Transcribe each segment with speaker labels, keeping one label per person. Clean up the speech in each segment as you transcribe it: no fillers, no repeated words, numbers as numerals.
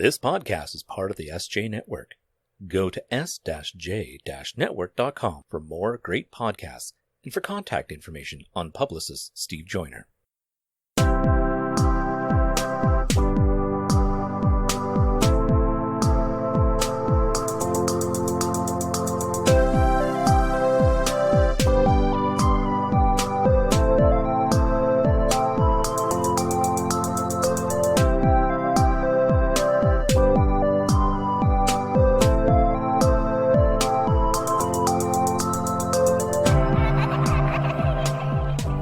Speaker 1: This podcast is part of the SJ Network. Go to s-j-network.com for more great podcasts and for contact information on publicist Steve Joyner.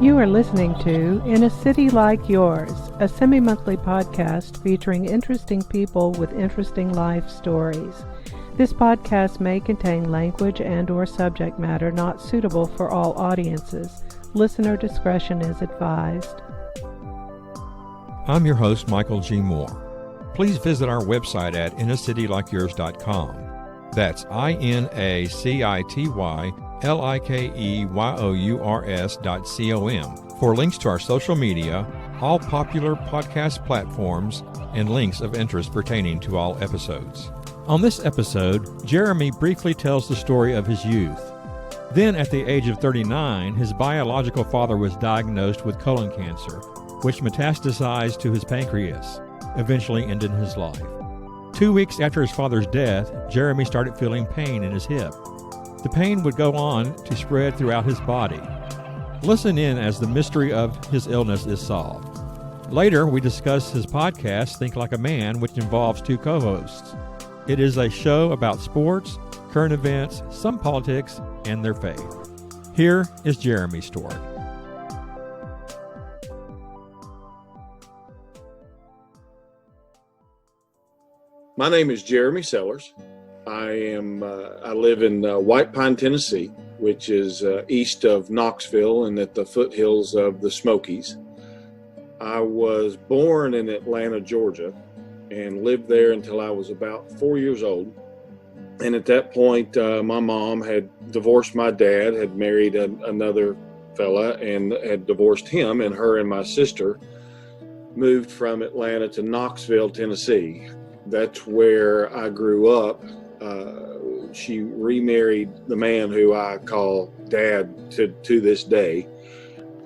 Speaker 2: You are listening to In a City Like Yours, a semi-monthly podcast featuring interesting people with interesting life stories. This podcast may contain language and/or subject matter not suitable for all audiences. Listener discretion is advised.
Speaker 3: I'm your host, Michael G. Moore. Please visit our website at inacitylikeyours.com. That's INACITYLIKEYOURS.com for links to our social media, all popular podcast platforms, and links of interest pertaining to all episodes. On this episode, Jeremy briefly tells the story of his youth. Then, at the age of 39, his biological father was diagnosed with colon cancer, which metastasized to his pancreas, eventually ending his life. 2 weeks after his father's death, Jeremy started feeling pain in his hip. The pain would go on to spread throughout his body. Listen in as the mystery of his illness is solved. Later, we discuss his podcast, Think Like a Man, which involves two co-hosts. It is a show about sports, current events, some politics, and their faith. Here is Jeremy's story.
Speaker 4: My name is Jeremy Sellars. I live in White Pine, Tennessee, which is east of Knoxville and at the foothills of the Smokies. I was born in Atlanta, Georgia, and lived there until I was about 4 years old. And at that point, my mom had divorced my dad, had married another fella, and had divorced him, and her and my sister moved from Atlanta to Knoxville, Tennessee. That's where I grew up. She remarried the man who I call Dad to this day.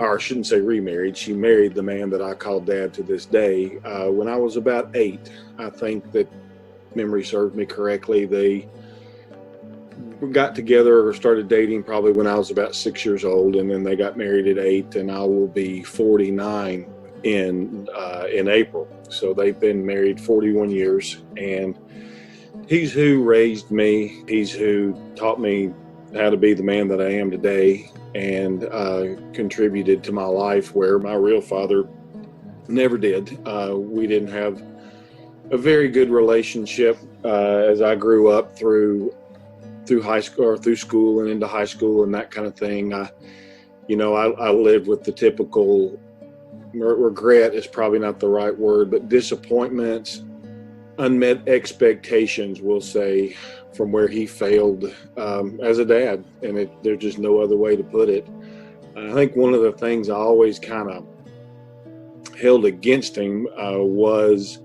Speaker 4: Or I shouldn't say remarried. She married the man that I call Dad to this day. When I was about 8, I think that memory served me correctly. They got together or started dating probably when I was about 6 years old, and then they got married at 8, and I will be 49 in April. So they've been married 41 years, and he's who raised me. He's who taught me how to be the man that I am today, and contributed to my life where my real father never did. We didn't have a very good relationship as I grew up through high school or through school and into high school and that kind of thing. I lived with the typical regret is probably not the right word, but disappointments, unmet expectations, we'll say, from where he failed as a dad. And there's just no other way to put it. I think one of the things I always kind of held against him was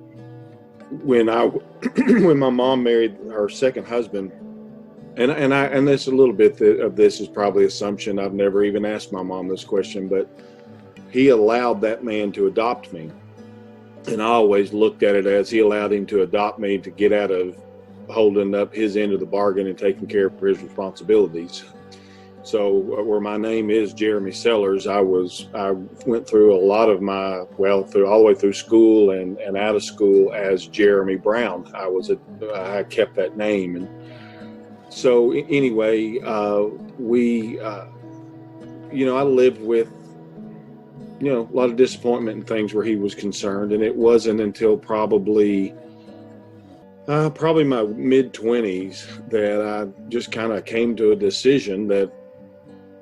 Speaker 4: when my mom married her second husband. And this a little bit of this is probably assumption. I've never even asked my mom this question, but he allowed that man to adopt me. And I always looked at it as he allowed him to adopt me to get out of holding up his end of the bargain and taking care of his responsibilities. So where my name is Jeremy Sellars, I went through a lot of my, all the way through school and out of school as Jeremy Brown. I kept that name. And so anyway, I lived with, a lot of disappointment and things where he was concerned. And it wasn't until probably my mid-20s that I just kind of came to a decision that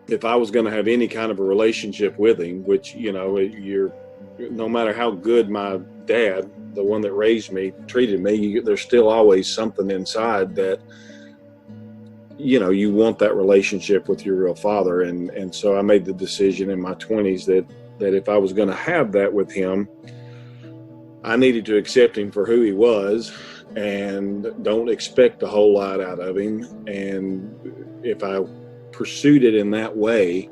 Speaker 4: if I was going to have any kind of a relationship with him, which, no matter how good my dad, the one that raised me, treated me, there's still always something inside that, you want that relationship with your real father. And so I made the decision in my 20s that if I was going to have that with him, I needed to accept him for who he was and don't expect a whole lot out of him. And if I pursued it in that way,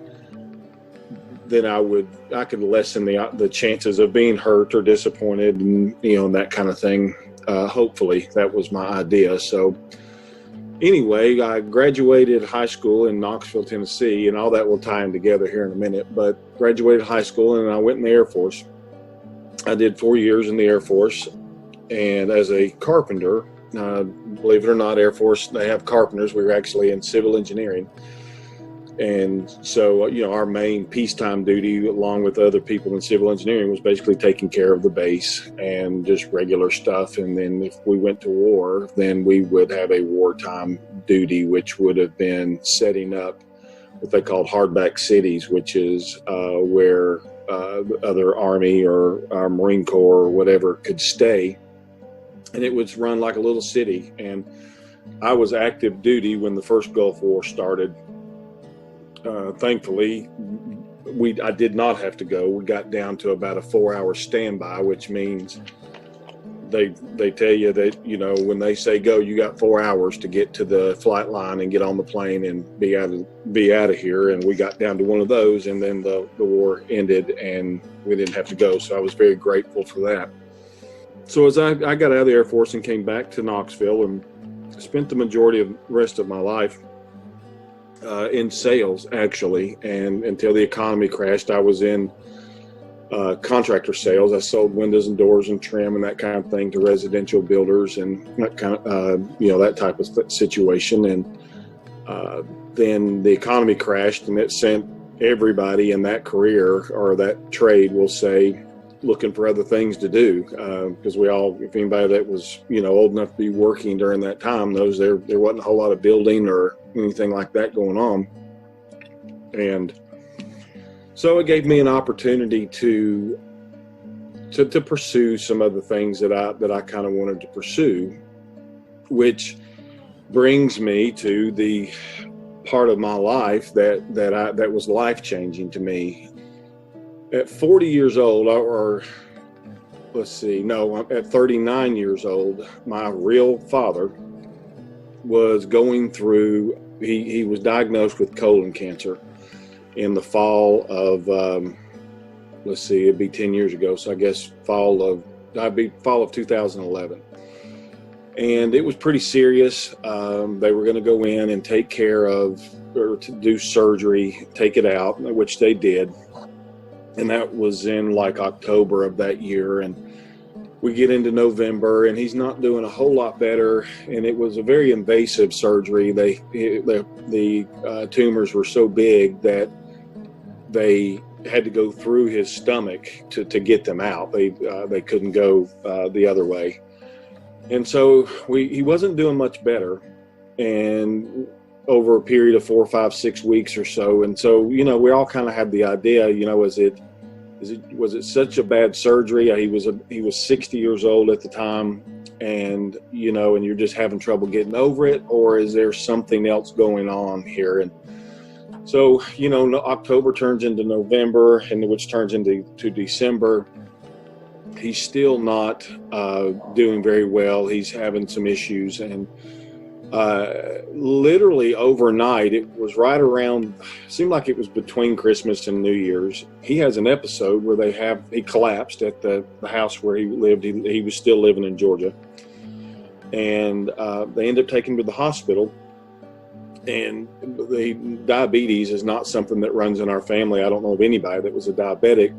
Speaker 4: then I could lessen the chances of being hurt or disappointed, and that kind of thing. Hopefully, that was my idea. So anyway, I graduated high school in Knoxville, Tennessee, and all that will tie in together here in a minute. But graduated high school, and I went in the Air Force. I did 4 years in the Air Force, and as a carpenter, believe it or not, Air Force, they have carpenters. We were actually in civil engineering. And so, our main peacetime duty, along with other people in civil engineering, was basically taking care of the base and just regular stuff. And then if we went to war, then we would have a wartime duty, which would have been setting up what they called hardback cities, which is where the other Army or our Marine Corps or whatever could stay. And it was run like a little city. And I was active duty when the first Gulf War started. Thankfully, I did not have to go. We got down to about a 4-hour standby, which means they tell you that, when they say go, you got 4 hours to get to the flight line and get on the plane and be out of here. And we got down to one of those, and then the war ended and we didn't have to go. So I was very grateful for that. So as I got out of the Air Force and came back to Knoxville and spent the majority of the rest of my life in sales, actually, and until the economy crashed, I was in contractor sales. I sold windows and doors and trim and that kind of thing to residential builders and that kind of, that type of situation. And then the economy crashed, and it sent everybody in that career or that trade, we'll say, looking for other things to do, because if anybody that was old enough to be working during that time knows there wasn't a whole lot of building or anything like that going on. And so it gave me an opportunity to pursue some of the things that I kind of wanted to pursue, which brings me to the part of my life that was life-changing to me. At 40 years old, at 39 years old, my real father was going through, he was diagnosed with colon cancer in the fall of, it'd be 10 years ago. So I guess fall of 2011. And it was pretty serious. They were going to go in and take care of, or to do surgery, take it out, which they did. And that was in like October of that year. And we get into November, and he's not doing a whole lot better. And it was a very invasive surgery. The tumors were so big that they had to go through his stomach to get them out. They couldn't go the other way. And so he wasn't doing much better. And over a period of 4, 5, 6 weeks or so. And so, we all kind of had the idea, was it such a bad surgery? He was 60 years old at the time, and, and you're just having trouble getting over it, or is there something else going on here? And so, October turns into November, and which turns into December. He's still not doing very well. He's having some issues, and literally overnight, it was right around, seemed like it was between Christmas and New Year's. He has an episode where he collapsed at the house where he lived. He was still living in Georgia. And they end up taking him to the hospital. And the diabetes is not something that runs in our family. I don't know of anybody that was a diabetic,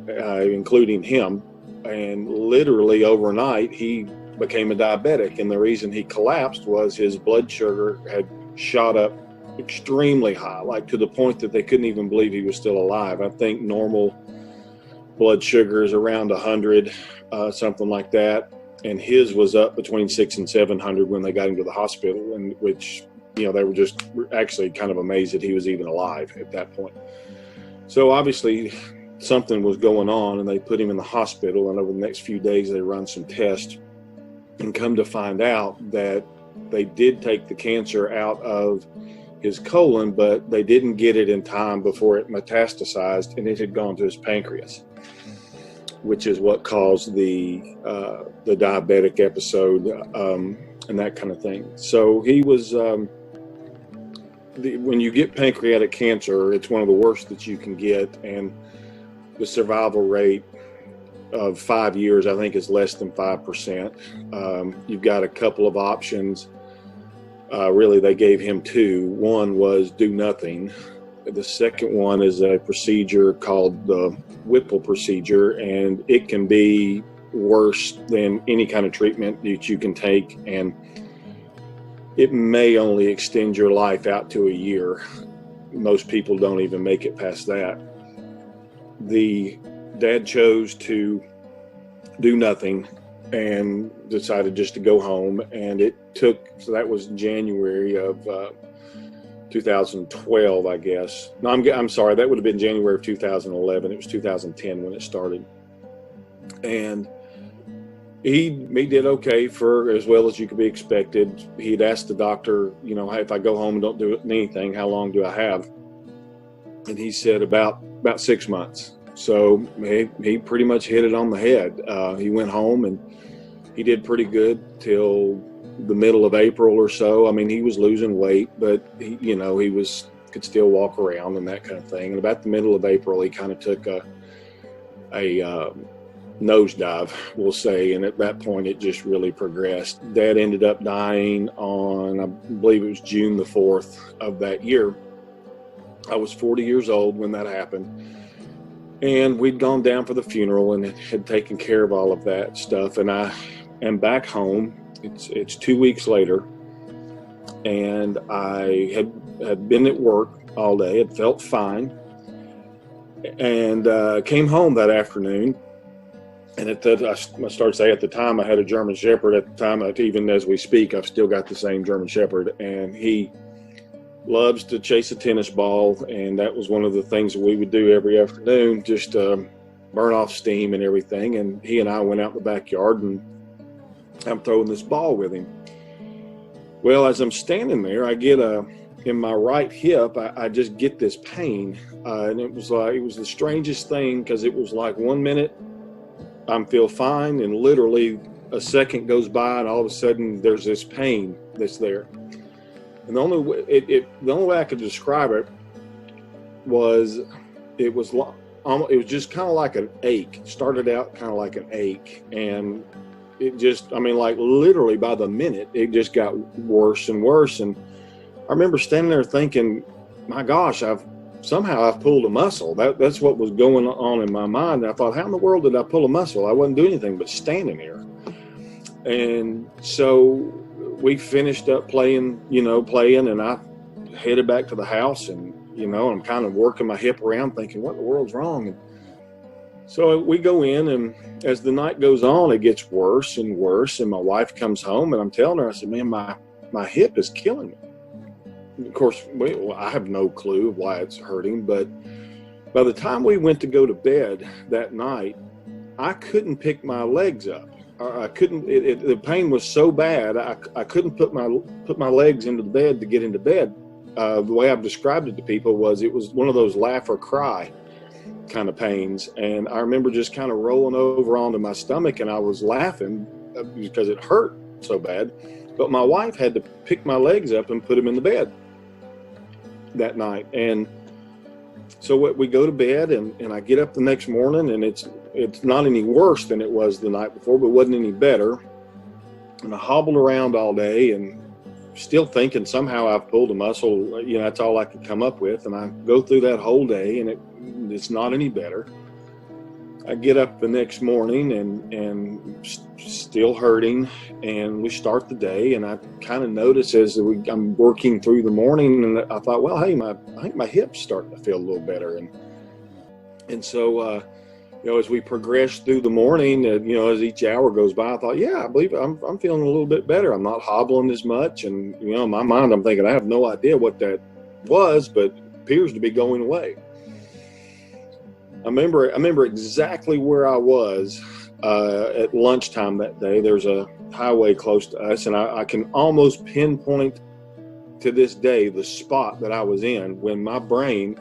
Speaker 4: including him. And literally overnight, he became a diabetic, and the reason he collapsed was his blood sugar had shot up extremely high, like to the point that they couldn't even believe he was still alive. I think normal blood sugar is around 100, something like that, and his was up between 600 and 700 when they got him to the hospital, and which they were just actually kind of amazed that he was even alive at that point. So obviously something was going on, and they put him in the hospital, and over the next few days they run some tests and come to find out that they did take the cancer out of his colon, but they didn't get it in time before it metastasized, and it had gone to his pancreas. which is what caused the diabetic episode and that kind of thing. So he was, when you get pancreatic cancer, it's one of the worst that you can get, and the survival rate of 5 years, I think, is less than 5%. You've got a couple of options. Really, they gave him two. One was do nothing. The second one is a procedure called the Whipple procedure, and it can be worse than any kind of treatment that you can take, and it may only extend your life out to a year. Most people don't even make it past that. The dad chose to do nothing and decided just to go home, and so that was January of 2012, I guess. No, I'm sorry, that would have been January of 2011. It was 2010 when it started. And he did okay for as well as you could be expected. He'd asked the doctor, hey, if I go home and don't do anything, how long do I have? And he said about 6 months. So he pretty much hit it on the head. He went home and he did pretty good till the middle of April or so. I mean, he was losing weight, but he could still walk around and that kind of thing. And about the middle of April, he kind of took a nosedive, we'll say. And at that point, it just really progressed. Dad ended up dying on, I believe it was June the 4th of that year. I was 40 years old when that happened. And we'd gone down for the funeral and had taken care of all of that stuff. And I am back home. It's 2 weeks later. And I had been at work all day. It felt fine. And came home that afternoon. And I started saying at the time I had a German Shepherd. At the time, even as we speak, I've still got the same German Shepherd. And he loves to chase a tennis ball, and that was one of the things that we would do every afternoon, just burn off steam and everything. And he and I went out in the backyard, and I'm throwing this ball with him. Well, as I'm standing there, I get in my right hip, I just get this pain, and it was the strangest thing, because it was like 1 minute I feel fine, and literally a second goes by, and all of a sudden there's this pain that's there. And the only way I could describe it was it was just kind of like an ache. It started out kind of like an ache, and it just, like literally by the minute, it just got worse and worse. And I remember standing there thinking, my gosh, I've pulled a muscle. That's what was going on in my mind. And I thought, how in the world did I pull a muscle? I wasn't doing anything but standing here. And so we finished up playing, and I headed back to the house, and, I'm kind of working my hip around thinking, what in the world's wrong? And so we go in, and as the night goes on, it gets worse and worse. And my wife comes home, and I'm telling her, I said, man, my hip is killing me. Of course, I have no clue why it's hurting, but by the time we went to go to bed that night, I couldn't pick my legs up. I couldn't. The pain was so bad. I couldn't put my legs into the bed to get into bed. The way I've described it to people was it was one of those laugh or cry kind of pains. And I remember just kind of rolling over onto my stomach, and I was laughing because it hurt so bad. But my wife had to pick my legs up and put them in the bed that night. And so we go to bed, and I get up the next morning, and it's not any worse than it was the night before, but wasn't any better. And I hobbled around all day, and still thinking somehow I've pulled a muscle. That's all I could come up with. And I go through that whole day, and it's not any better. I get up the next morning and still hurting, and we start the day, and I kind of notice as I'm working through the morning, and I thought, well, hey, I think my hip's starting to feel a little better. And so, as we progress through the morning, as each hour goes by, I thought, yeah, I believe I'm feeling a little bit better. I'm not hobbling as much. And, in my mind, I'm thinking, I have no idea what that was, but it appears to be going away. I remember exactly where I was at lunchtime that day. There's a highway close to us, and I can almost pinpoint to this day the spot that I was in when my brain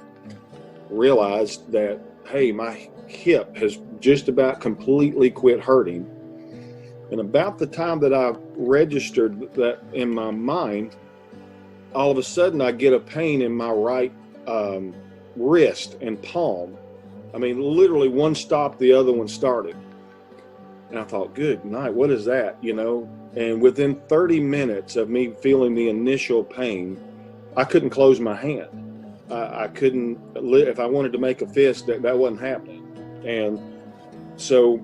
Speaker 4: realized that, hey, my hip has just about completely quit hurting. And about the time that I registered that in my mind, all of a sudden I get a pain in my right wrist and palm. I mean, literally one stopped, the other one started. And I thought, good night, what is that, you know? And within 30 minutes of me feeling the initial pain, I couldn't close my hand. I couldn't, if I wanted to make a fist, that wasn't happening. And so,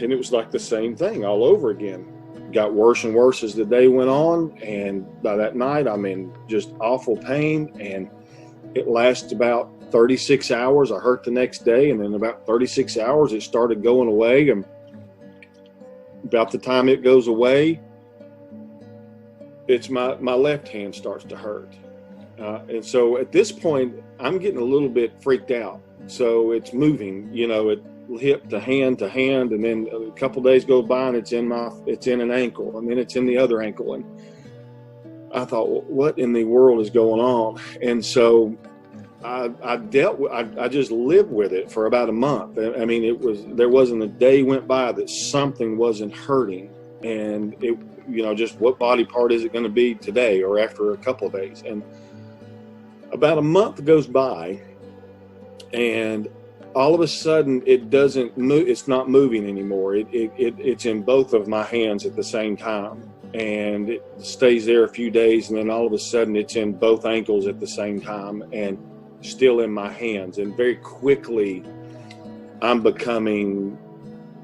Speaker 4: and it was like the same thing all over again. Got worse and worse as the day went on. And by that night, I'm in just awful pain. And it lasts about 36 hours. I hurt the next day. And then about 36 hours, it started going away. And about the time it goes away, it's my left hand starts to hurt. And so at this point, I'm getting a little bit freaked out. So it's moving, you know, it hip to hand, and then a couple days go by and it's in an ankle, and then it's in the other ankle. And I thought, well, what in the world is going on? And so I just lived with it for about a month. I mean, there wasn't a day went by that something wasn't hurting. And it, you know, just what body part is it going to be today or after a couple of days? And about a month goes by, and all of a sudden it doesn't move. It's not moving anymore. It's in both of my hands at the same time, and it stays there a few days, and then all of a sudden it's in both ankles at the same time and still in my hands. And very quickly I'm becoming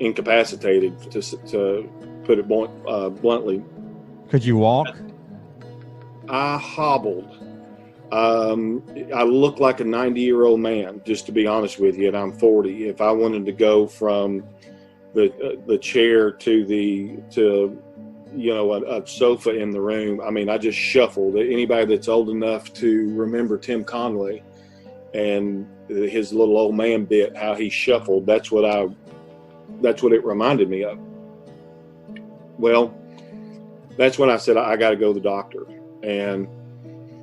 Speaker 4: incapacitated, to put it bluntly.
Speaker 3: Could you walk?
Speaker 4: I hobbled. I look like a 90-year-old man, just to be honest with you, and I'm 40. If I wanted to go from the chair to you know, a sofa in the room, I mean, I just shuffled. Anybody that's old enough to remember Tim Conway and his little old man bit, how he shuffled, that's what it reminded me of. Well, that's when I said, I got to go to the doctor. And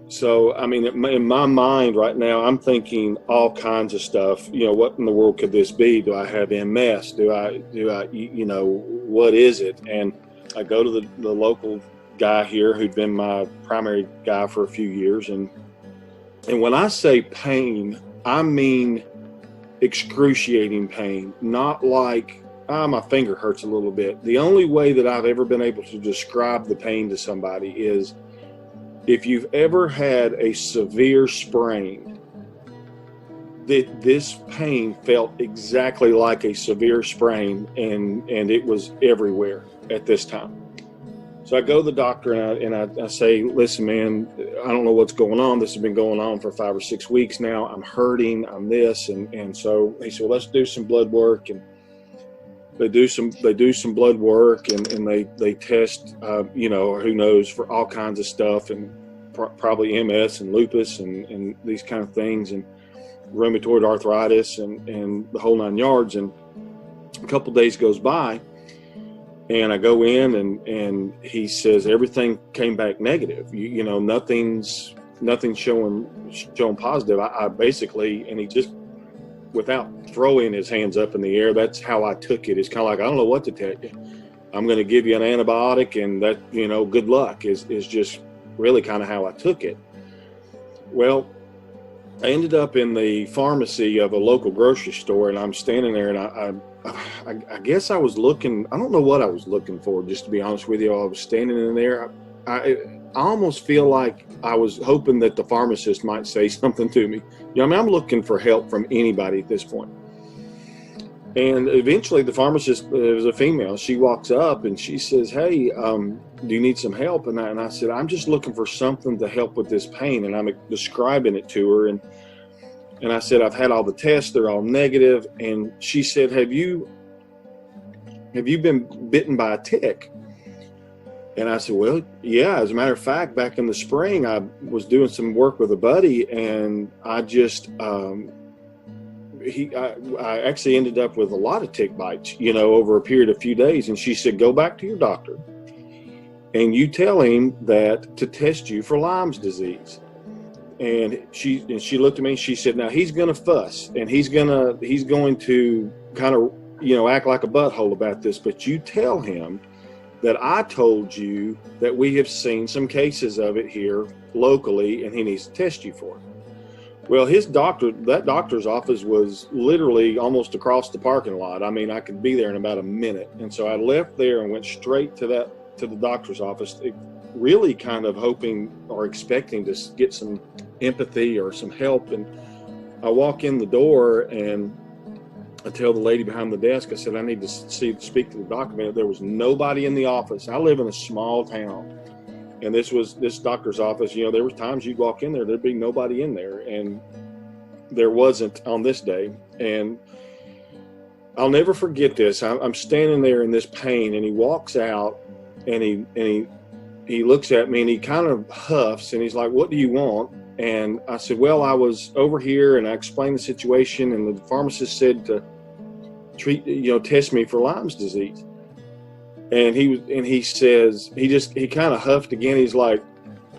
Speaker 4: so, I mean, in my mind right now, I'm thinking all kinds of stuff. You know, what in the world could this be? Do I have MS? Do I, you know, what is it? And I go to the local guy here who'd been my primary guy for a few years. And when I say pain, I mean excruciating pain, not like, my finger hurts a little bit. The only way that I've ever been able to describe the pain to somebody is if you've ever had a severe sprain, that this pain felt exactly like a severe sprain, and it was everywhere at this time. So I go to the doctor and I say, listen, man, I don't know what's going on. This has been going on for 5 or 6 weeks now. I'm hurting, I'm this. And so he said, well, let's do some blood work. And they do some blood work, and they test, you know, who knows, for all kinds of stuff, and probably MS and lupus and these kind of things, and rheumatoid arthritis and the whole 9 yards. And a couple of days goes by, and I go in and he says everything came back negative. You know, nothing's showing positive. I basically, and he just, without throwing his hands up in the air, that's how I took it. It's kind of like, I don't know what to tell you. I'm going to give you an antibiotic, and that, you know, good luck is just really kind of how I took it. Well, I ended up in the pharmacy of a local grocery store, and I'm standing there, and I guess I was looking, I don't know what I was looking for, just to be honest with you. I was standing in there. I almost feel like I was hoping that the pharmacist might say something to me. You know, I mean, I'm looking for help from anybody at this point. And eventually the pharmacist, it was a female, she walks up and she says, hey, do you need some help? And I said, I'm just looking for something to help with this pain. And I'm describing it to her. And I said, I've had all the tests, they're all negative. And she said, have you been bitten by a tick? And I said, well, yeah, as a matter of fact, back in the spring, I was doing some work with a buddy, and I just, I actually ended up with a lot of tick bites, you know, over a period of few days. And she said, go back to your doctor and you tell him that to test you for Lyme's disease. And she looked at me and she said, now he's going to fuss and he's going to kind of, act like a butthole about this, but you tell him that I told you that we have seen some cases of it here locally and he needs to test you for it. Well, that doctor's office was literally almost across the parking lot. I mean, I could be there in about a minute. And so I left there and went straight to the doctor's office, really kind of hoping or expecting to get some empathy or some help. And I walk in the door and I tell the lady behind the desk, I said, I need to speak to the doctor. There was nobody in the office. I live in a small town. And this doctor's office, there was times you'd walk in there, there'd be nobody in there. And there wasn't on this day. And I'll never forget this. I'm standing there in this pain, and he walks out and he looks at me and he kind of huffs and he's like, what do you want? And I said, well, I was over here and I explained the situation, and the pharmacist said to test me for Lyme's disease. And he says, he kind of huffed again. He's like,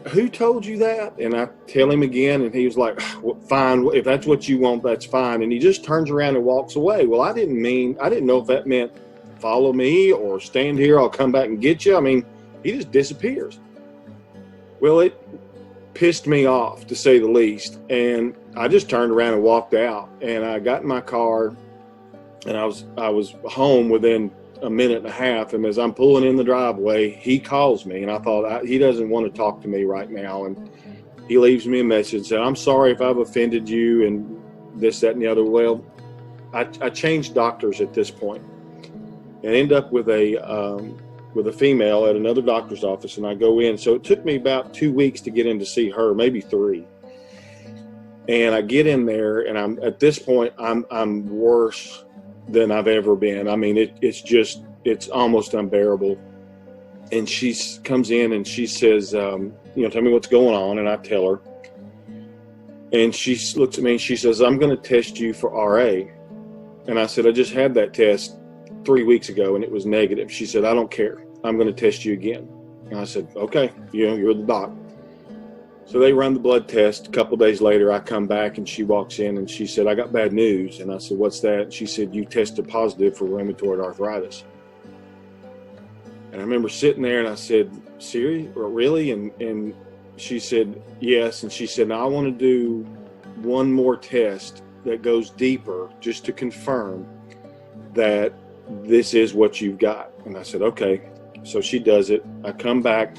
Speaker 4: who told you that? And I tell him again, and he was like, well, fine, if that's what you want, that's fine. And he just turns around and walks away. Well, I didn't know if that meant follow me or stand here, I'll come back and get you. I mean, he just disappears. Well, it pissed me off, to say the least. And I just turned around and walked out, and I got in my car, and I was home within a minute and a half. And as I'm pulling in the driveway, he calls me, and I thought, he doesn't want to talk to me right now. And he leaves me a message, said, I'm sorry if I've offended you and this, that, and the other. Well, I changed doctors at this point and end up with a female at another doctor's office, and I go in. So it took me about 2 weeks to get in to see her, maybe 3. And I get in there, and at this point, I'm worse than I've ever been. I mean, it's almost unbearable. And she comes in and she says, tell me what's going on. And I tell her, and she looks at me and she says, I'm going to test you for RA. And I said, I just had that test 3 weeks ago and it was negative. She said, I don't care. I'm going to test you again. And I said, okay, you're the doc. So they run the blood test. A couple days later, I come back and she walks in and she said, I got bad news. And I said, what's that? And she said, you tested positive for rheumatoid arthritis. And I remember sitting there and I said, serious or really? And she said, yes. And she said, now I want to do one more test that goes deeper just to confirm that this is what you've got. And I said, okay. So she does it. I come back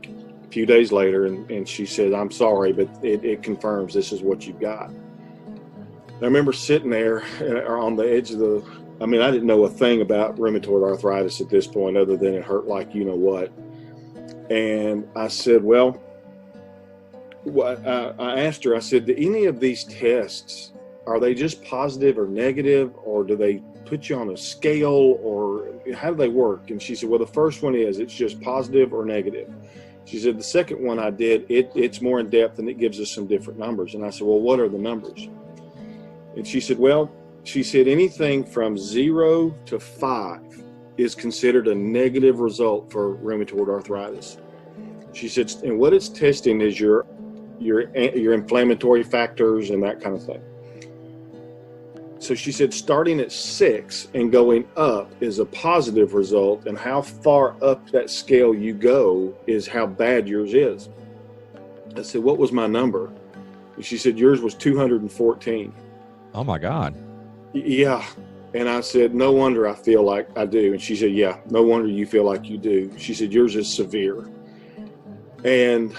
Speaker 4: a few days later and she said, I'm sorry, but it confirms this is what you've got. I remember sitting there on the edge of I didn't know a thing about rheumatoid arthritis at this point other than it hurt like you know what. And I said, well, I asked her, I said, do any of these tests, are they just positive or negative, or do they put you on a scale, or how do they work? And she said, well, the first one it's just positive or negative. She said, the second one I did, it's more in depth and it gives us some different numbers. And I said, well, what are the numbers? And she said, anything from 0 to 5 is considered a negative result for rheumatoid arthritis. She said, and what it's testing is your inflammatory factors and that kind of thing. So she said, starting at 6 and going up is a positive result, and how far up that scale you go is how bad yours is. I said, what was my number? And she said, yours was 214.
Speaker 3: Oh my God.
Speaker 4: Yeah. And I said, no wonder I feel like I do. And she said, yeah, no wonder you feel like you do. She said, yours is severe. And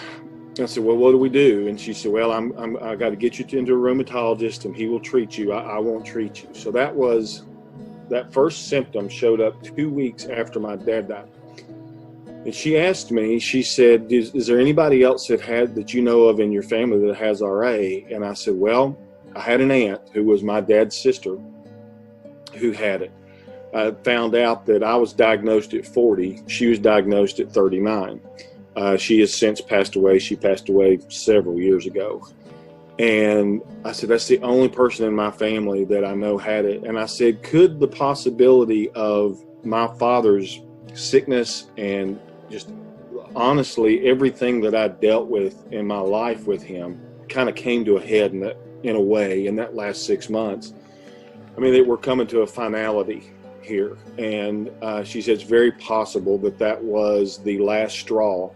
Speaker 4: I said, well, what do we do? And she said, well, I got to get you into a rheumatologist and he will treat you. I won't treat you. So that first symptom showed up 2 weeks after my dad died. And she asked me, she said, is there anybody else that you know of in your family that has RA? And I said, well, I had an aunt who was my dad's sister who had it. I found out that I was diagnosed at 40. She was diagnosed at 39. She has since passed away. She passed away several years ago. And I said, that's the only person in my family that I know had it. And I said, could the possibility of my father's sickness and just honestly everything that I dealt with in my life with him, kind of came to a head in a way in that last 6 months. I mean, we're coming to a finality here. And she said it's very possible that was the last straw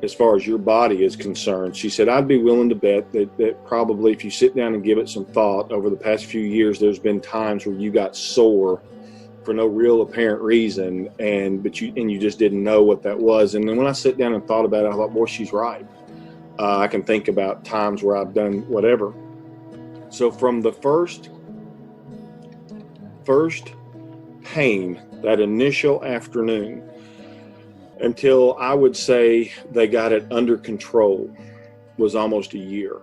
Speaker 4: as far as your body is concerned. She said, I'd be willing to bet that probably if you sit down and give it some thought over the past few years, there's been times where you got sore for no real apparent reason, but you just didn't know what that was. And then when I sit down and thought about it, I thought, boy, she's right. I can think about times where I've done whatever. So from the first pain, that initial afternoon, until I would say they got it under control, was almost a year.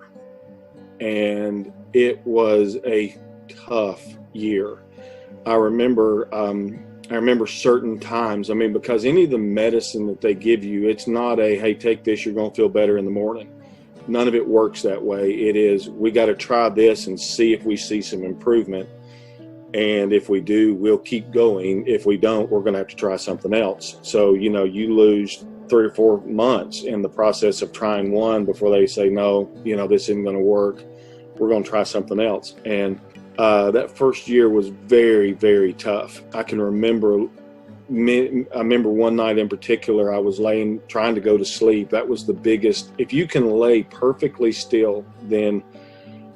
Speaker 4: And it was a tough year. I remember certain times, I mean, because any of the medicine that they give you, it's not hey, take this, you're going to feel better in the morning. None of it works that way. It is, we got to try this and see if we see some improvement. And if we do, we'll keep going. If we don't, we're going to have to try something else. So, you lose 3 or 4 months in the process of trying one before they say, no, this isn't going to work. We're going to try something else. And that first year was very, very tough. I can remember one night in particular, I was trying to go to sleep. That was the biggest. If you can lay perfectly still, then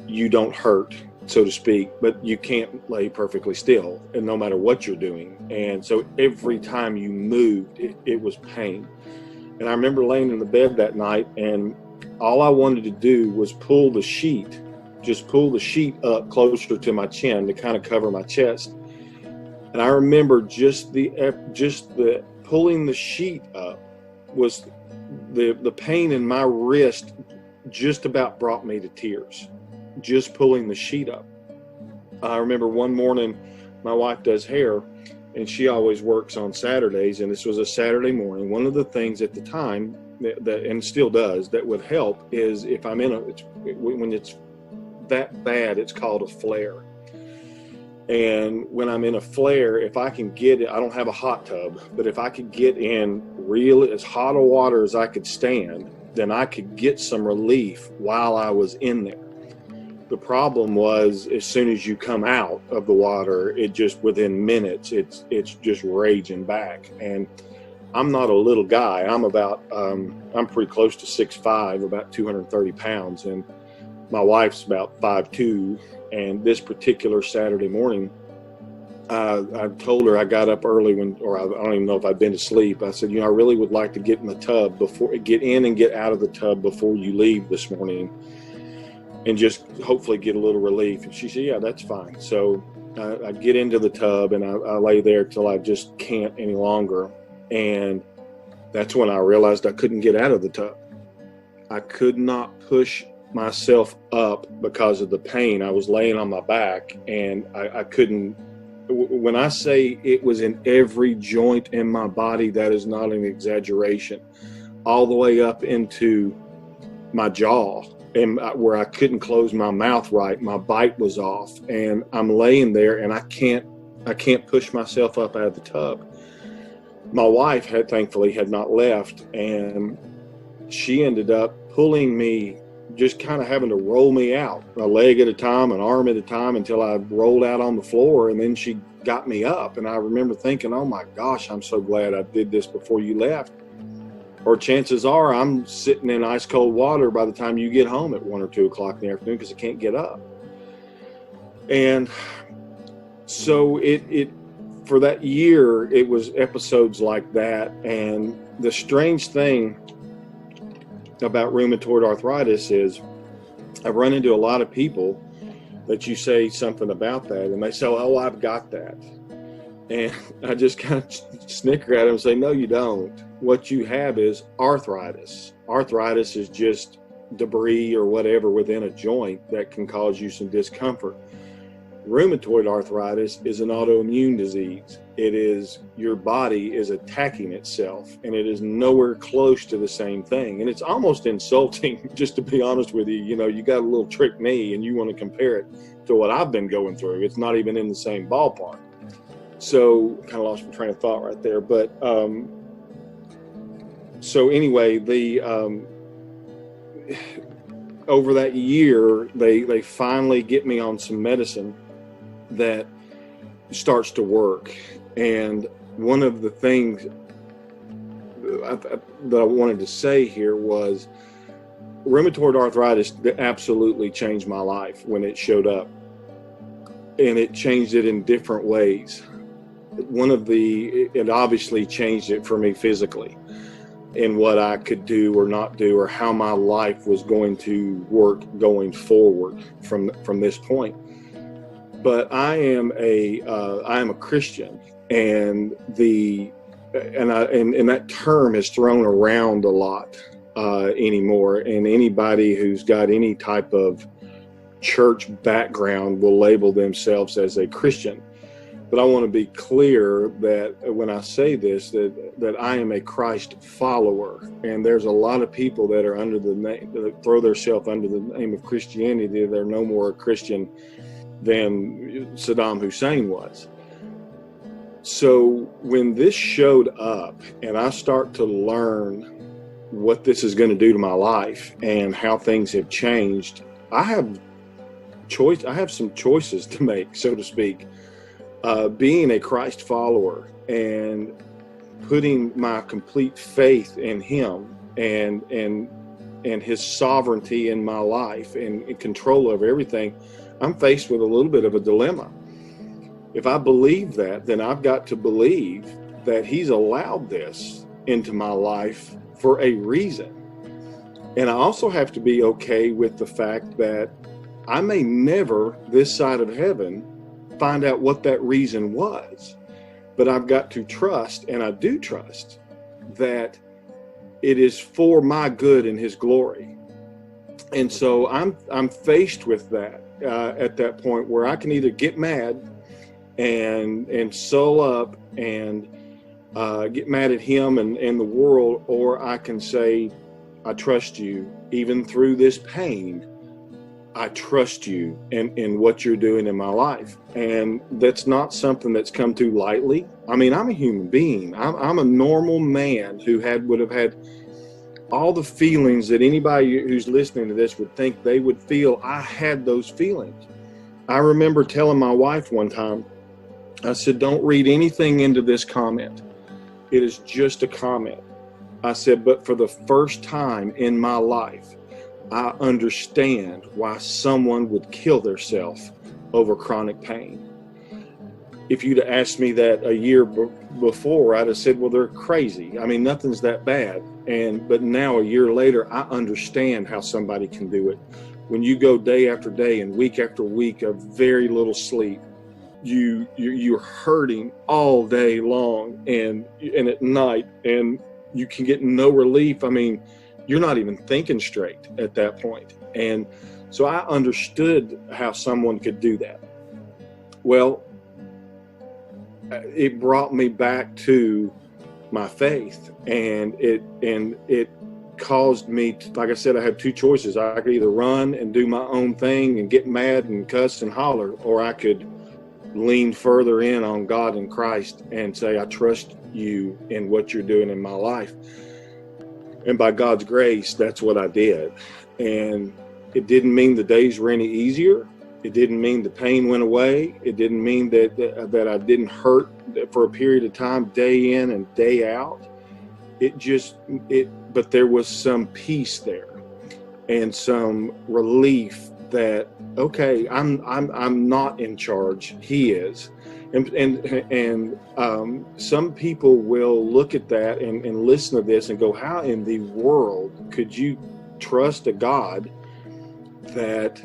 Speaker 4: you don't hurt, so to speak, but you can't lay perfectly still, and no matter what you're doing. And so every time you moved, it was pain. And I remember laying in the bed that night, and all I wanted to do was pull the sheet up closer to my chin to kind of cover my chest. And I remember just the pulling the sheet up was the pain in my wrist just about brought me to tears. Just pulling the sheet up. I remember one morning, my wife does hair, and she always works on Saturdays, and this was a Saturday morning. One of the things at the time that and still does, that would help is if I'm when it's that bad, it's called a flare. And when I'm in a flare, if I can get it, I don't have a hot tub, but if I could get in really as hot of water as I could stand, then I could get some relief while I was in there. The problem was, as soon as you come out of the water, it just within minutes, it's just raging back. And I'm not a little guy. I'm pretty close to 6'5", about 230 pounds. And my wife's about 5'2". And this particular Saturday morning, I told her, I got up early I don't even know if I'd been to sleep. I said, I really would like to get in the tub get in and get out of the tub before you leave this morning, and just hopefully get a little relief. And she said, yeah, that's fine. So I get into the tub, and I lay there till I just can't any longer. And that's when I realized I couldn't get out of the tub. I could not push myself up because of the pain. I was laying on my back, and I couldn't. When I say it was in every joint in my body, that is not an exaggeration. All the way up into my jaw, and where I couldn't close my mouth right, my bite was off, and I'm laying there, and I can't push myself up out of the tub. My wife thankfully had not left, and she ended up pulling me, just kind of having to roll me out, a leg at a time, an arm at a time, until I rolled out on the floor, and then she got me up. And I remember thinking, oh my gosh, I'm so glad I did this before you left. Or chances are I'm sitting in ice cold water by the time you get home at 1 or 2 o'clock in the afternoon because I can't get up. And so it for that year, it was episodes like that. And the strange thing about rheumatoid arthritis is I've run into a lot of people that you say something about that, and they say, oh, I've got that. And I just kind of snicker at them and say, no, you don't. What you have is arthritis. Arthritis is just debris or whatever within a joint that can cause you some discomfort. Rheumatoid arthritis is an autoimmune disease. It is, your body is attacking itself, and it is nowhere close to the same thing. And it's almost insulting, just to be honest with you. You got a little trick knee and you want to compare it to what I've been going through. It's not even in the same ballpark. So kind of lost my train of thought right there. But so anyway, over that year, they finally get me on some medicine that starts to work. And one of the things that I wanted to say here was rheumatoid arthritis absolutely changed my life when it showed up, and it changed it in different ways. It obviously changed it for me physically, in what I could do or not do, or how my life was going to work going forward from this point. But I am a Christian, and that term is thrown around a lot anymore. And anybody who's got any type of church background will label themselves as a Christian. But I want to be clear that when I say this, that I am a Christ follower. And there's a lot of people that are under the name, that throw themselves under the name of Christianity. They're no more a Christian than Saddam Hussein was. So when this showed up and I start to learn what this is going to do to my life and how things have changed, I have some choices to make, so to speak. Being a Christ follower and putting my complete faith in Him and His sovereignty in my life and in control of everything, I'm faced with a little bit of a dilemma. If I believe that, then I've got to believe that He's allowed this into my life for a reason. And I also have to be okay with the fact that I may never, this side of heaven, find out what that reason was. But I've got to trust, and I do trust, that it is for my good and His glory. And so I'm faced with that at that point where I can either get mad and soul up and get mad at Him and the world, or I can say, I trust you even through this pain. I trust you in what you're doing in my life. And that's not something that's come too lightly. I mean, I'm a human being. I'm a normal man who would have had all the feelings that anybody who's listening to this would think they would feel. I had those feelings. I remember telling my wife one time, I said, don't read anything into this comment. It is just a comment. I said, but for the first time in my life, I understand why someone would kill themselves over chronic pain. If you'd asked me that a year before, I'd have said, well, they're crazy. I mean, nothing's that bad. But now a year later, I understand how somebody can do it. When you go day after day and week after week of very little sleep, you're hurting all day long and at night, and you can get no relief. I mean, you're not even thinking straight at that point. And so I understood how someone could do that. Well, it brought me back to my faith, and it caused me to, like I said, I had two choices. I could either run and do my own thing and get mad and cuss and holler, or I could lean further in on God and Christ and say, I trust you in what you're doing in my life. And by God's grace, that's what I did. And it didn't mean the days were any easier. It didn't mean the pain went away. It didn't mean that I didn't hurt for a period of time, day in and day out. But there was some peace there and some relief that, okay, I'm not in charge. He is. And some people will look at that and listen to this and go, how in the world could you trust a God that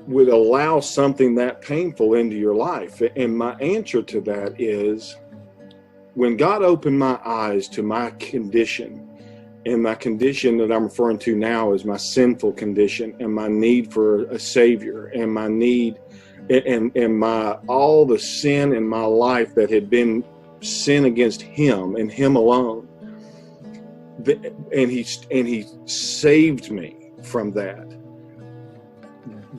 Speaker 4: would allow something that painful into your life? And my answer to that is, when God opened my eyes to my condition, and my condition that I'm referring to now is my sinful condition and my need for a Savior, and my need and my all the sin in my life that had been sin against Him and Him alone, and he saved me from that.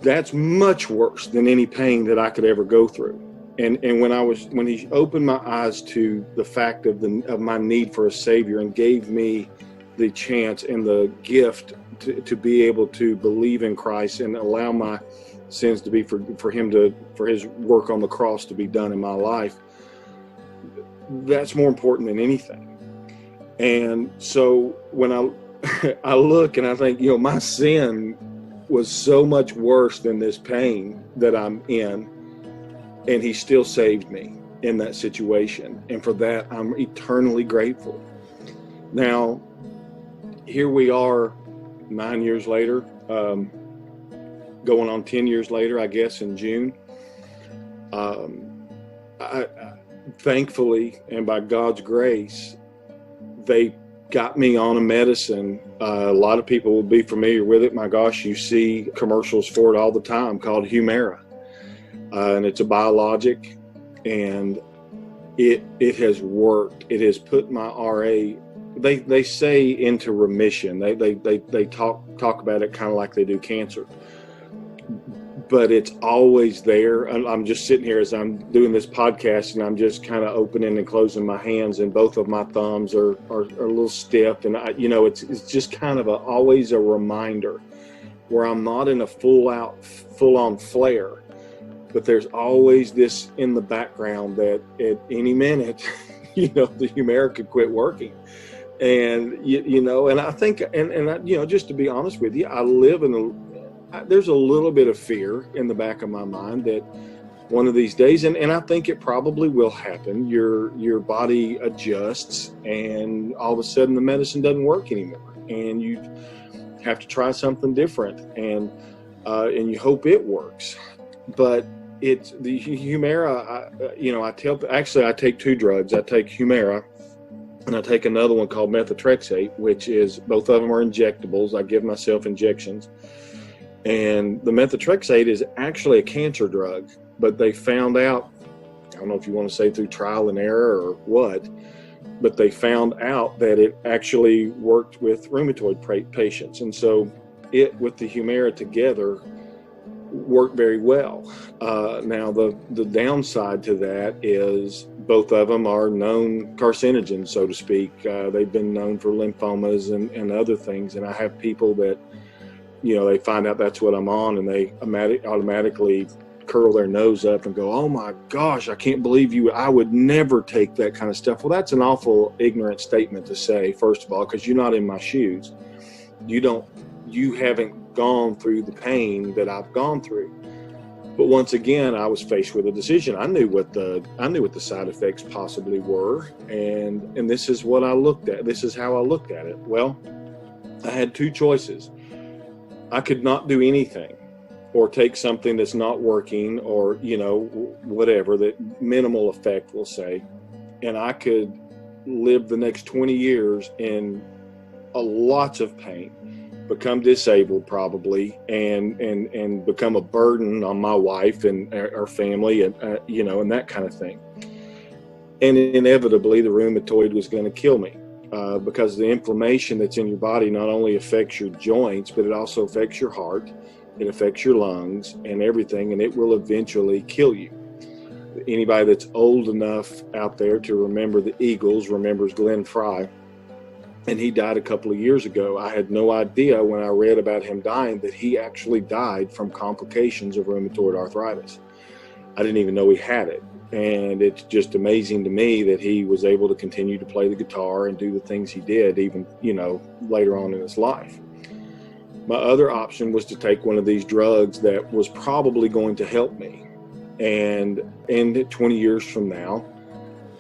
Speaker 4: That's much worse than any pain that I could ever go through. And when He opened my eyes to the fact of my need for a Savior and gave me the chance and the gift to be able to believe in Christ and allow my sins to be for his work on the cross to be done in my life. That's more important than anything. And so when I look and I think, my sin was so much worse than this pain that I'm in, and he still saved me in that situation. And for that, I'm eternally grateful. Now, here we are 9 years later, going on 10 years later, I guess, in June. Thankfully, and by God's grace, they got me on a medicine. A lot of people will be familiar with it. My gosh, you see commercials for it all the time, called Humira. And it's a biologic, and it has worked. It has put my RA, they say, into remission. They talk about it kind of like they do cancer. But it's always there. I'm just sitting here as I'm doing this podcast, and I'm just kind of opening and closing my hands, and both of my thumbs are a little stiff. And it's just kind of always a reminder where I'm not in a full on flare, but there's always this in the background that at any minute, the Humira could quit working. And, and I think, and just to be honest with you, I live there's a little bit of fear in the back of my mind that one of these days, and I think it probably will happen, your body adjusts, and all of a sudden the medicine doesn't work anymore, and you have to try something different, and you hope it works. But it's the Humira. I take two drugs. I take Humira, and I take another one called methotrexate, which is, both of them are injectables. I give myself injections. And the methotrexate is actually a cancer drug, but they found out, I don't know if you want to say through trial and error or what, but they found out that it actually worked with rheumatoid patients. And so it, with the Humira together, worked very well. Now, the downside to that is both of them are known carcinogens, so to speak. They've been known for lymphomas and other things. And I have people that, they find out that's what I'm on, and they automatically curl their nose up and go, "Oh my gosh, I can't believe you. I would never take that kind of stuff." Well, that's an awful ignorant statement to say, first of all, because you're not in my shoes. You haven't gone through the pain that I've gone through. But once again, I was faced with a decision. I knew what the side effects possibly were, and this is what I looked at. This is how I looked at it. Well, I had two choices. I could not do anything, or take something that's not working, or, whatever, that minimal effect, we'll say, and I could live the next 20 years in lots of pain, become disabled probably, and become a burden on my wife and our family, and, and that kind of thing. And inevitably, the rheumatoid was going to kill me. Because the inflammation that's in your body not only affects your joints, but it also affects your heart, it affects your lungs and everything, and it will eventually kill you. Anybody that's old enough out there to remember the Eagles remembers Glenn Fry, and he died a couple of years ago. I had no idea when I read about him dying that he actually died from complications of rheumatoid arthritis. I didn't even know he had it. And it's just amazing to me that he was able to continue to play the guitar and do the things he did, even, later on in his life. My other option was to take one of these drugs that was probably going to help me. And 20 years from now,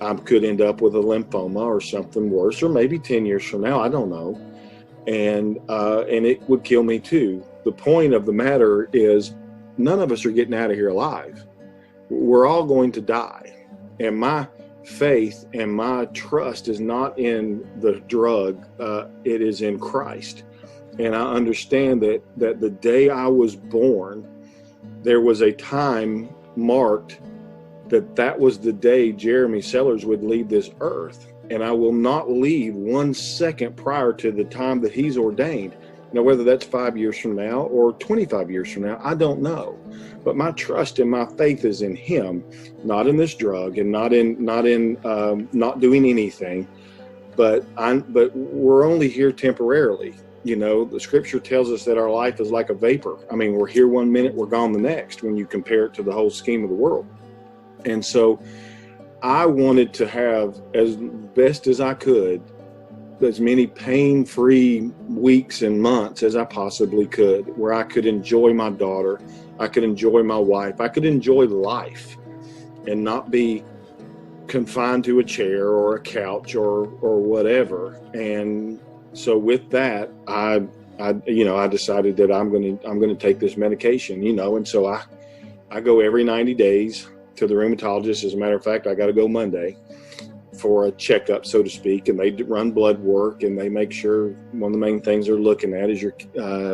Speaker 4: I could end up with a lymphoma or something worse, or maybe 10 years from now, I don't know. And it would kill me too. The point of the matter is, none of us are getting out of here alive. We're all going to die. And my faith and my trust is not in the drug, it is in Christ. And I understand that the day I was born, there was a time marked that was the day Jeremy Sellars would leave this earth. And I will not leave 1 second prior to the time that he's ordained. Now, whether that's 5 years from now or 25 years from now, I don't know. But my trust and my faith is in him, not in this drug, and not doing anything. But we're only here temporarily. You know, the scripture tells us that our life is like a vapor. I mean, we're here one minute, we're gone the next when you compare it to the whole scheme of the world. And so I wanted to have, as best as I could, as many pain-free weeks and months as I possibly could, where I could enjoy my daughter, I could enjoy my wife, I could enjoy life and not be confined to a chair or a couch or whatever. And so with that, I decided that I'm going to take this medication, and so I go every 90 days to the rheumatologist. As a matter of fact, I got to go Monday for a checkup, so to speak, and they run blood work, and they make sure one of the main things they're looking at is your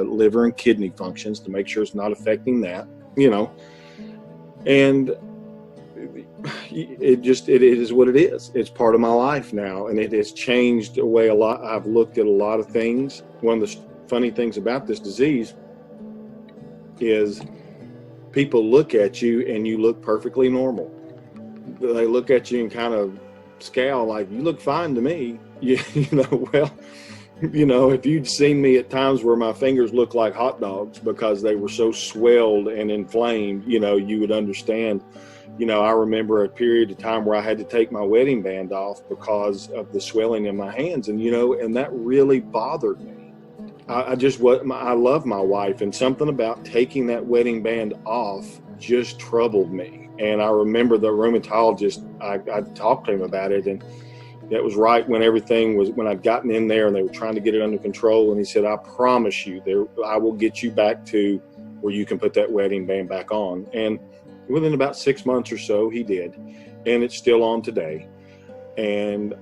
Speaker 4: liver and kidney functions to make sure it's not affecting that, and it is what it is. It's part of my life now, and it has changed a way a lot. I've looked at a lot of things. One of the funny things about this disease is people look at you and you look perfectly normal. They look at you and kind of scowl like, you look fine to me. If you'd seen me at times where my fingers looked like hot dogs because they were so swelled and inflamed, you would understand. I remember a period of time where I had to take my wedding band off because of the swelling in my hands. And, and that really bothered me. I love my wife, and something about taking that wedding band off just troubled me. And I remember the rheumatologist, I talked to him about it, and that was right when when I'd gotten in there and they were trying to get it under control. And he said, I promise you, I will get you back to where you can put that wedding band back on. And within about 6 months or so, he did. And it's still on today. And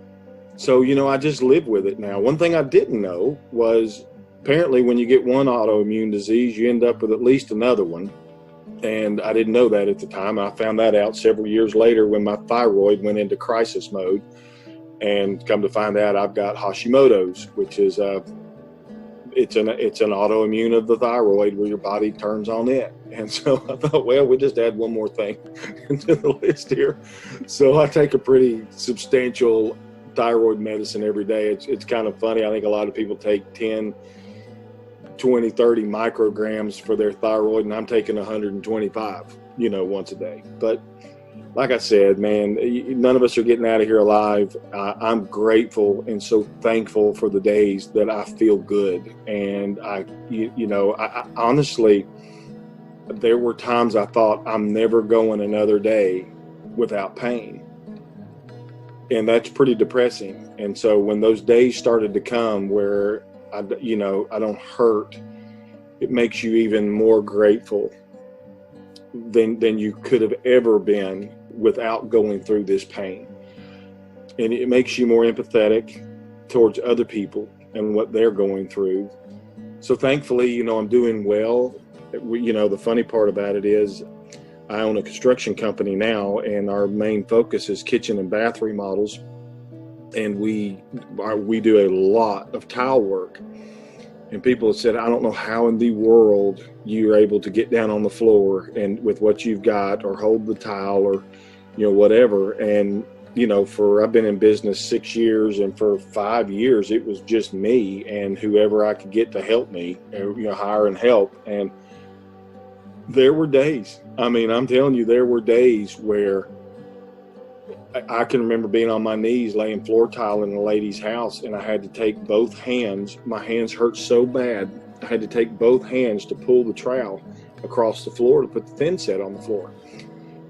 Speaker 4: so, I just live with it now. One thing I didn't know was apparently when you get one autoimmune disease, you end up with at least another one. And I didn't know that at the time. I found that out several years later when my thyroid went into crisis mode. And come to find out, I've got Hashimoto's, which is it's an autoimmune of the thyroid where your body turns on it. And so I thought, well, we just add one more thing to the list here. So I take a pretty substantial thyroid medicine every day. It's kind of funny. I think a lot of people take 10, 20, 30 micrograms for their thyroid, and I'm taking 125, once a day. But like I said, man, none of us are getting out of here alive. I'm grateful and so thankful for the days that I feel good. And I honestly, there were times I thought I'm never going another day without pain. And that's pretty depressing. And so when those days started to come where I don't hurt, it makes you even more grateful than you could have ever been without going through this pain. And it makes you more empathetic towards other people and what they're going through. So thankfully, I'm doing well. The funny part about it is I own a construction company now, and our main focus is kitchen and bath remodels. And we do a lot of tile work. And people have said, I don't know how in the world you're able to get down on the floor and with what you've got, or hold the tile, or, whatever. And, I've been in business 6 years, and for 5 years, it was just me and whoever I could get to help me, hire and help. And there were days, I'm telling you, there were days where I can remember being on my knees laying floor tile in a lady's house, and I had to take both hands. My hands hurt so bad. I had to take both hands to pull the trowel across the floor to put the thin set on the floor.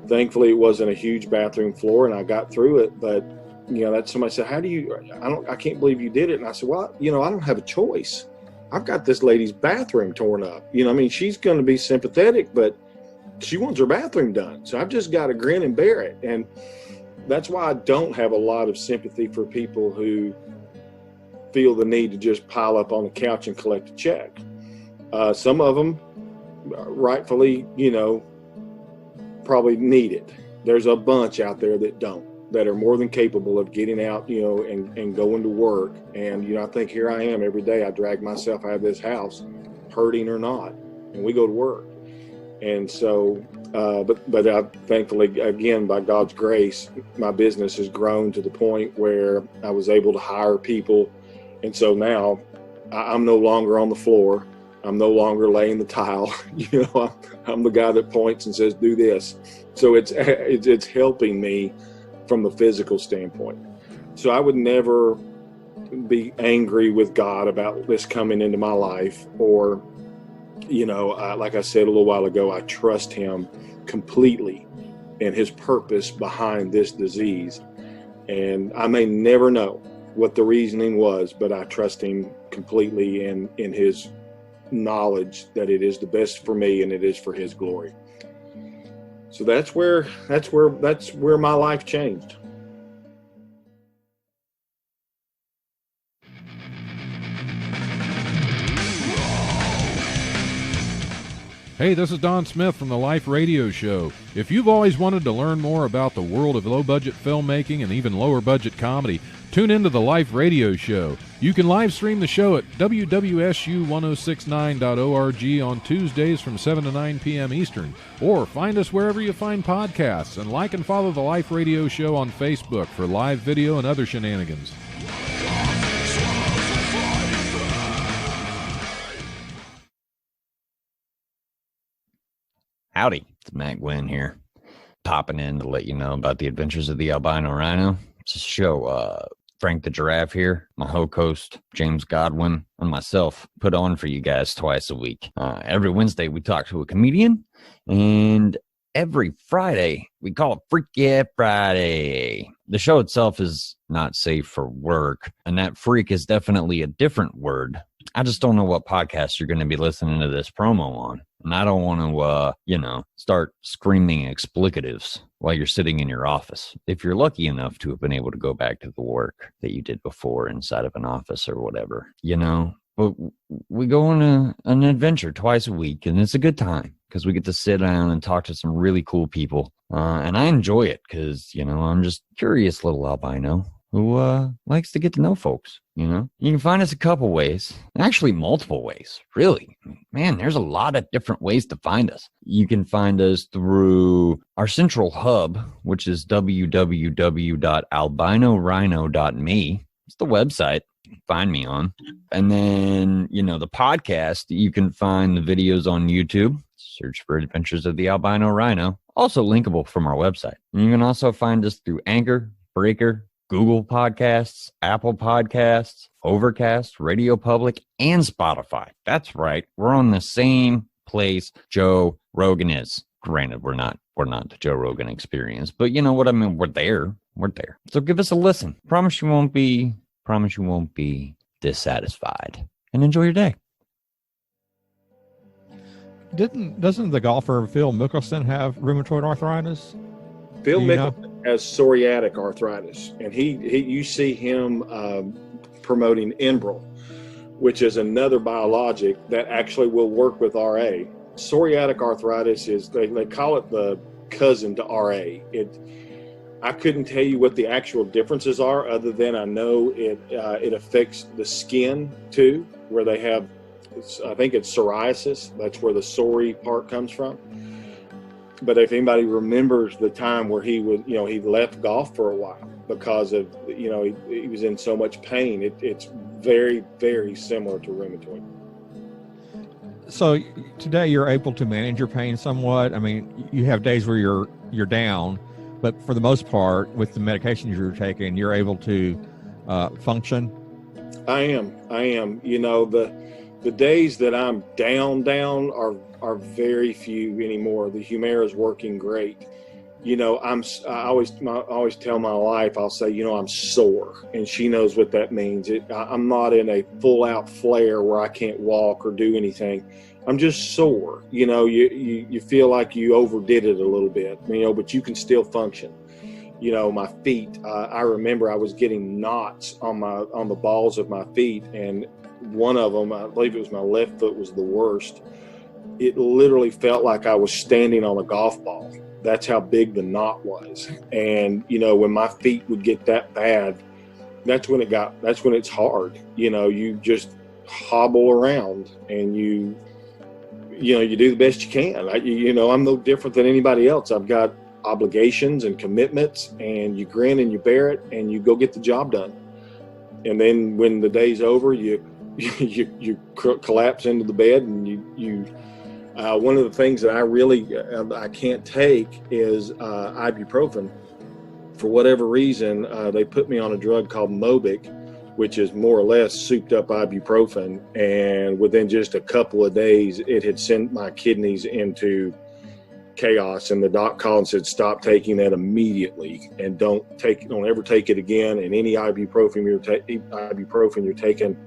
Speaker 4: Thankfully, it wasn't a huge bathroom floor, and I got through it. But, that's somebody said, I can't believe you did it. And I said, well, I don't have a choice. I've got this lady's bathroom torn up. She's going to be sympathetic, but she wants her bathroom done. So I've just got to grin and bear it. And that's why I don't have a lot of sympathy for people who feel the need to just pile up on the couch and collect a check. Some of them rightfully, probably need it. There's a bunch out there that don't, that are more than capable of getting out, and going to work. And, I think here I am every day. I drag myself out of this house, hurting or not, and we go to work. And so, but I, thankfully, again, by God's grace, my business has grown to the point where I was able to hire people. And so now I'm no longer on the floor. I'm no longer laying the tile. I'm the guy that points and says, do this. So it's helping me from the physical standpoint. So I would never be angry with God about this coming into my life, or, like I said a little while ago, I trust him completely in his purpose behind this disease. And I may never know what the reasoning was, but I trust him completely in his knowledge that it is the best for me and it is for his glory. So that's where my life changed.
Speaker 3: Hey, this is Don Smith from the Life Radio Show. If you've always wanted to learn more about the world of low-budget filmmaking and even lower-budget comedy, tune into the Life Radio Show. You can live stream the show at wwsu1069.org on Tuesdays from 7 to 9 p.m. Eastern, or find us wherever you find podcasts, and like and follow the Life Radio Show on Facebook for live video and other shenanigans.
Speaker 5: Howdy, it's Matt Gwynn here, popping in to let you know about the adventures of the albino rhino. It's a show Frank the Giraffe here, my co-host James Godwin, and myself put on for you guys twice a week. Every Wednesday we talk to a comedian, and every Friday we call it Freak Yeah Friday. The show itself is not safe for work, and that freak is definitely a different word. I just don't know what podcast you're going to be listening to this promo on. And I don't want to, start screaming explicatives while you're sitting in your office. If you're lucky enough to have been able to go back to the work that you did before inside of an office or whatever, But we go on an adventure twice a week, and it's a good time because we get to sit down and talk to some really cool people. And I enjoy it because, I'm just curious little albino who likes to get to know folks. You can find us a couple ways, actually multiple ways, really. Man, there's a lot of different ways to find us. You can find us through our central hub, which is www.albinorhino.me. It's the website you can find me on. And then, the podcast, you can find the videos on YouTube. Search for Adventures of the Albino Rhino, also linkable from our website. And you can also find us through Anchor, Breaker, Google Podcasts, Apple Podcasts, Overcast, Radio Public, and Spotify. That's right. We're on the same place Joe Rogan is. Granted, we're not the Joe Rogan Experience, but you know what I mean? We're there. So give us a listen. Promise you won't be dissatisfied. And enjoy your day.
Speaker 3: Doesn't the golfer Phil Mickelson have rheumatoid arthritis?
Speaker 4: Phil Mickelson has psoriatic arthritis, and you see him promoting Enbrel, which is another biologic that actually will work with RA. Psoriatic arthritis is, they call it the cousin to RA. I couldn't tell you what the actual differences are, other than I know it affects the skin too, where they have, I think it's psoriasis. That's where the psori part comes from. But if anybody remembers the time where he left golf for a while because of, he was in so much pain, it's very, very similar to rheumatoid.
Speaker 3: So today you're able to manage your pain somewhat. I mean, you have days where you're down, but for the most part, with the medications you're taking, you're able to function. I am. The days that I'm down are very few anymore. The Humira is working great. I always tell my wife, I'll say, I'm sore, and she knows what that means. I'm not in a full out flare where I can't walk or do anything. I'm just sore. You feel like you overdid it a little bit, but you can still function. My feet, I remember I was getting knots on the balls of my feet, and one of them, I believe it was my left foot, was the worst. It literally felt like I was standing on a golf ball. That's how big the knot was. And, when my feet would get that bad, that's when it's hard. You just hobble around and you do the best you can. I'm no different than anybody else. I've got obligations and commitments, and you grin and you bear it and you go get the job done. And then when the day's over, you
Speaker 4: you collapse into the bed, and you one of the things that I can't take is ibuprofen. For whatever reason, they put me on a drug called Mobic, which is more or less souped up ibuprofen, and within just a couple of days it had sent my kidneys into chaos, and the doc called and said, stop taking that immediately, and don't ever take it again. And any ibuprofen you're taking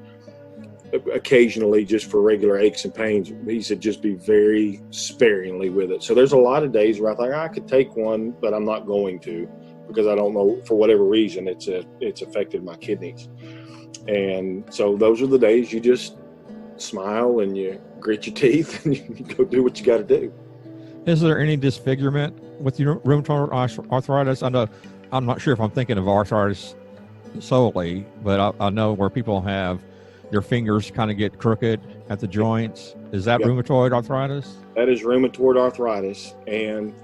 Speaker 4: occasionally just for regular aches and pains, he said, just be very sparingly with it. So there's a lot of days where I think I could take one, but I'm not going to, because I don't know, for whatever reason, it's affected my kidneys. And so those are the days you just smile and you grit your teeth and you go do what you got to do.
Speaker 3: Is there any disfigurement with your rheumatoid arthritis? I know, I'm not sure if I'm thinking of arthritis solely, but I know where people have their fingers kind of get crooked at the joints. Is that rheumatoid arthritis?
Speaker 4: That is rheumatoid arthritis. And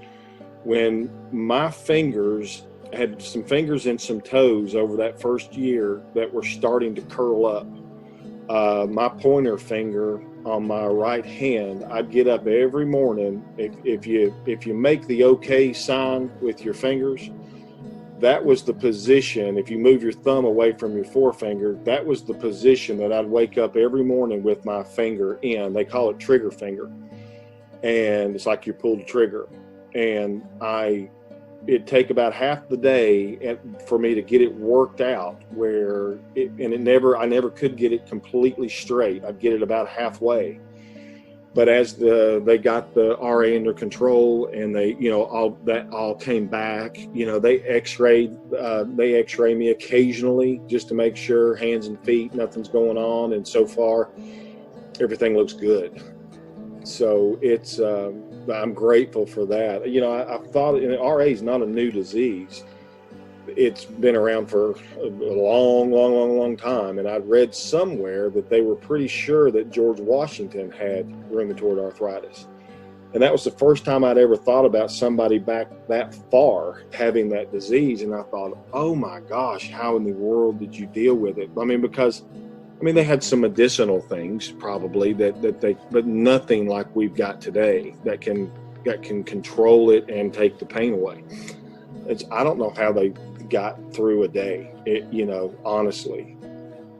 Speaker 4: when my fingers had some fingers and some toes over that first year that were starting to curl up, my pointer finger on my right hand, I'd get up every morning. If you make the okay sign with your fingers, that was the position. If you move your thumb away from your forefinger, that was the position that I'd wake up every morning with my finger in. They call it trigger finger, and it's like you pulled a trigger. And it'd take about half the day for me to get it worked out, I never could get it completely straight. I'd get it about halfway. But as they got the RA under control, and all came back, they x-ray me occasionally just to make sure, hands and feet, nothing's going on. And so far, everything looks good. So I'm grateful for that. I thought RA is not a new disease. It's been around for a long time. And I'd read somewhere that they were pretty sure that George Washington had rheumatoid arthritis. And that was the first time I'd ever thought about somebody back that far having that disease. And I thought, oh my gosh, how in the world did you deal with it? Because they had some medicinal things probably but nothing like we've got today that can control it and take the pain away. I don't know how they got through a day, honestly.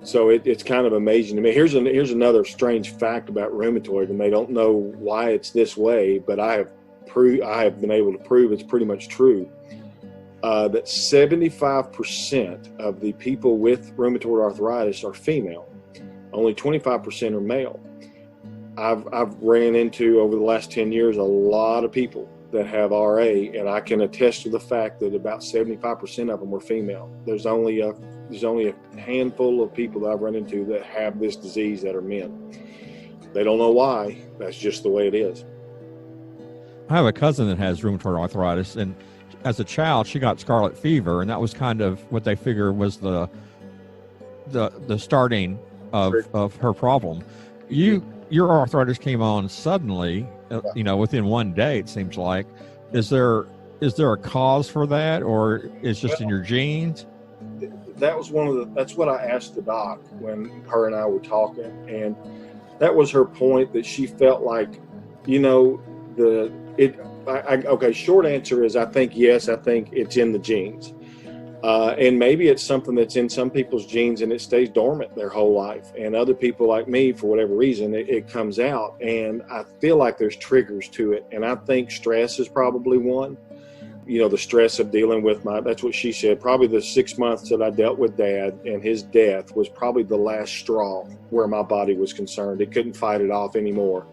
Speaker 4: So it's kind of amazing to me. Here's another strange fact about rheumatoid, and they don't know why it's this way, but I have been able to prove it's pretty much true. That 75% of the people with rheumatoid arthritis are female. Only 25% are male. I've ran into, over the last 10 years, a lot of people that have RA, and I can attest to the fact that about 75% of them were female. There's only a handful of people that I've run into that have this disease that are men. They don't know why. That's just the way it is.
Speaker 3: I have a cousin that has rheumatoid arthritis, and as a child, she got scarlet fever, and that was kind of what they figure was the starting of her problem. Your arthritis came on suddenly, within one day, it seems like. Is there a cause for that, or is just in your genes?
Speaker 4: That was that's what I asked the doc when her and I were talking, and that was her point, that she felt like, short answer is I think it's in the genes. And maybe it's something that's in some people's genes and it stays dormant their whole life. And other people like me, for whatever reason, it comes out. And I feel like there's triggers to it. And I think stress is probably one. The stress of dealing with that's what she said, probably the 6 months that I dealt with Dad and his death was probably the last straw where my body was concerned. It couldn't fight it off anymore.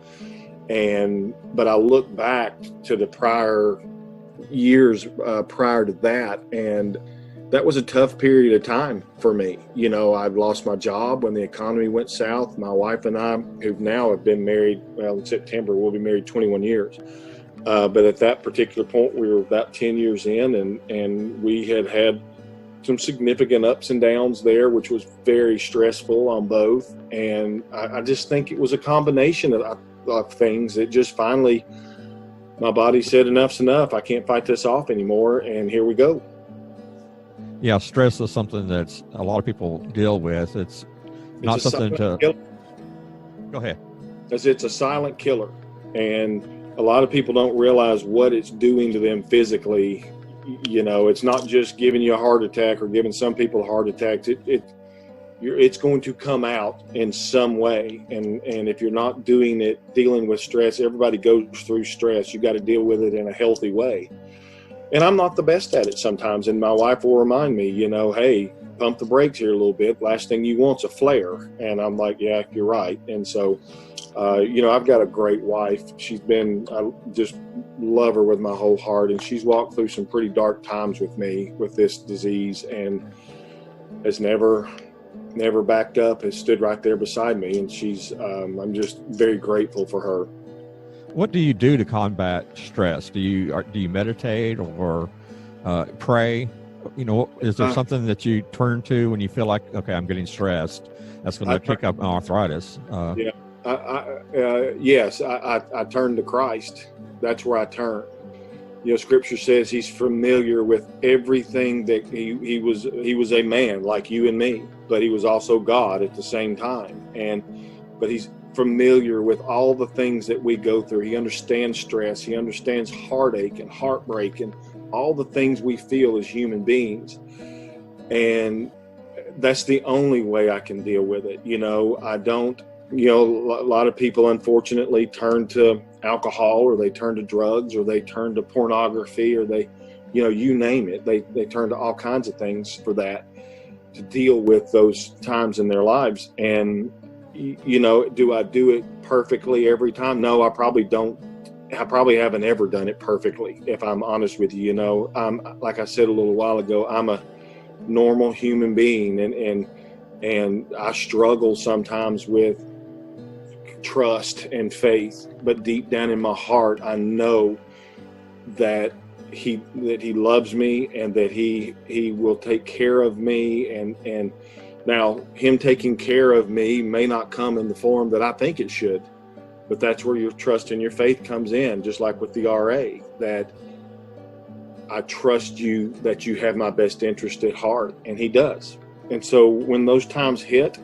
Speaker 4: But I look back to the prior years prior to that, and that was a tough period of time for me. I've lost my job when the economy went south. My wife and I, who now have been married, in September, we'll be married 21 years. But at that particular point, we were about 10 years in, and we had some significant ups and downs there, which was very stressful on both. And I just think it was a combination of things that just finally, my body said, enough's enough. I can't fight this off anymore. And here we go.
Speaker 3: Yeah, stress is something that's a lot of people deal with. It's not
Speaker 4: a
Speaker 3: something
Speaker 4: silent
Speaker 3: to.
Speaker 4: killer.
Speaker 3: Go ahead.
Speaker 4: Because it's a silent killer, and a lot of people don't realize what it's doing to them physically. You know, it's not just giving you a heart attack or giving some people a heart attack. It's going to come out in some way, and if you're not dealing with stress, everybody goes through stress. You got to deal with it in a healthy way. And I'm not the best at it sometimes, and my wife will remind me, you know, hey, pump the brakes here a little bit. Last thing you want's a flare. And I'm like, yeah, you're right. And so, you know, I've got a great wife. I just love her with my whole heart, and she's walked through some pretty dark times with me with this disease, and has never backed up, has stood right there beside me, and I'm just very grateful for her.
Speaker 3: What do you do to combat stress? Do you meditate or pray? You know, is there something that you turn to when you feel like, okay, I'm getting stressed? That's going to kick up arthritis.
Speaker 4: Yeah. Yes, I turn to Christ. That's where I turn. You know, Scripture says He's familiar with everything that He was a man like you and me, but He was also God at the same time. But He's familiar with all the things that we go through. He understands stress. He understands heartache and heartbreak and all the things we feel as human beings. And that's the only way I can deal with it. You know, a lot of people unfortunately turn to alcohol, or they turn to drugs, or they turn to pornography, or they, you know, you name it. They turn to all kinds of things for that, to deal with those times in their lives. And, you know, do I do it perfectly every time? No, I probably don't. I probably haven't ever done it perfectly, if I'm honest with you. You know, like I said a little while ago, I'm a normal human being, and I struggle sometimes with trust and faith, but deep down in my heart, I know that he loves me, and that he will take care of me. And now, Him taking care of me may not come in the form that I think it should, but that's where your trust and your faith comes in, just like with the RA, that I trust you, that you have my best interest at heart, and He does. And so when those times hit,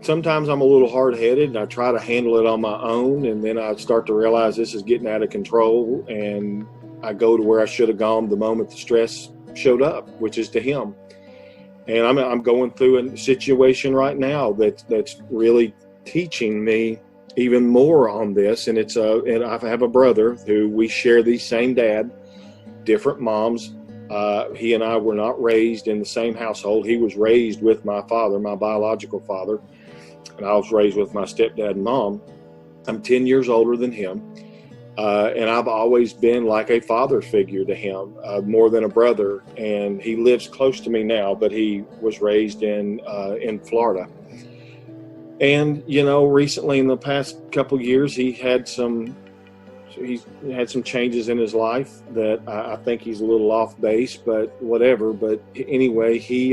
Speaker 4: sometimes I'm a little hard-headed, and I try to handle it on my own, and then I start to realize this is getting out of control, and I go to where I should have gone the moment the stress showed up, which is to Him. And I'm going through a situation right now that's really teaching me even more on this. And and I have a brother who we share the same dad, different moms. He and I were not raised in the same household. He was raised with my father, my biological father, and I was raised with my stepdad and mom. I'm 10 years older than him. And I've always been like a father figure to him, more than a brother. And he lives close to me now, but he was raised in Florida. And, you know, recently in the past couple of years, he's had some changes in his life that I think he's a little off base, but whatever. But anyway, he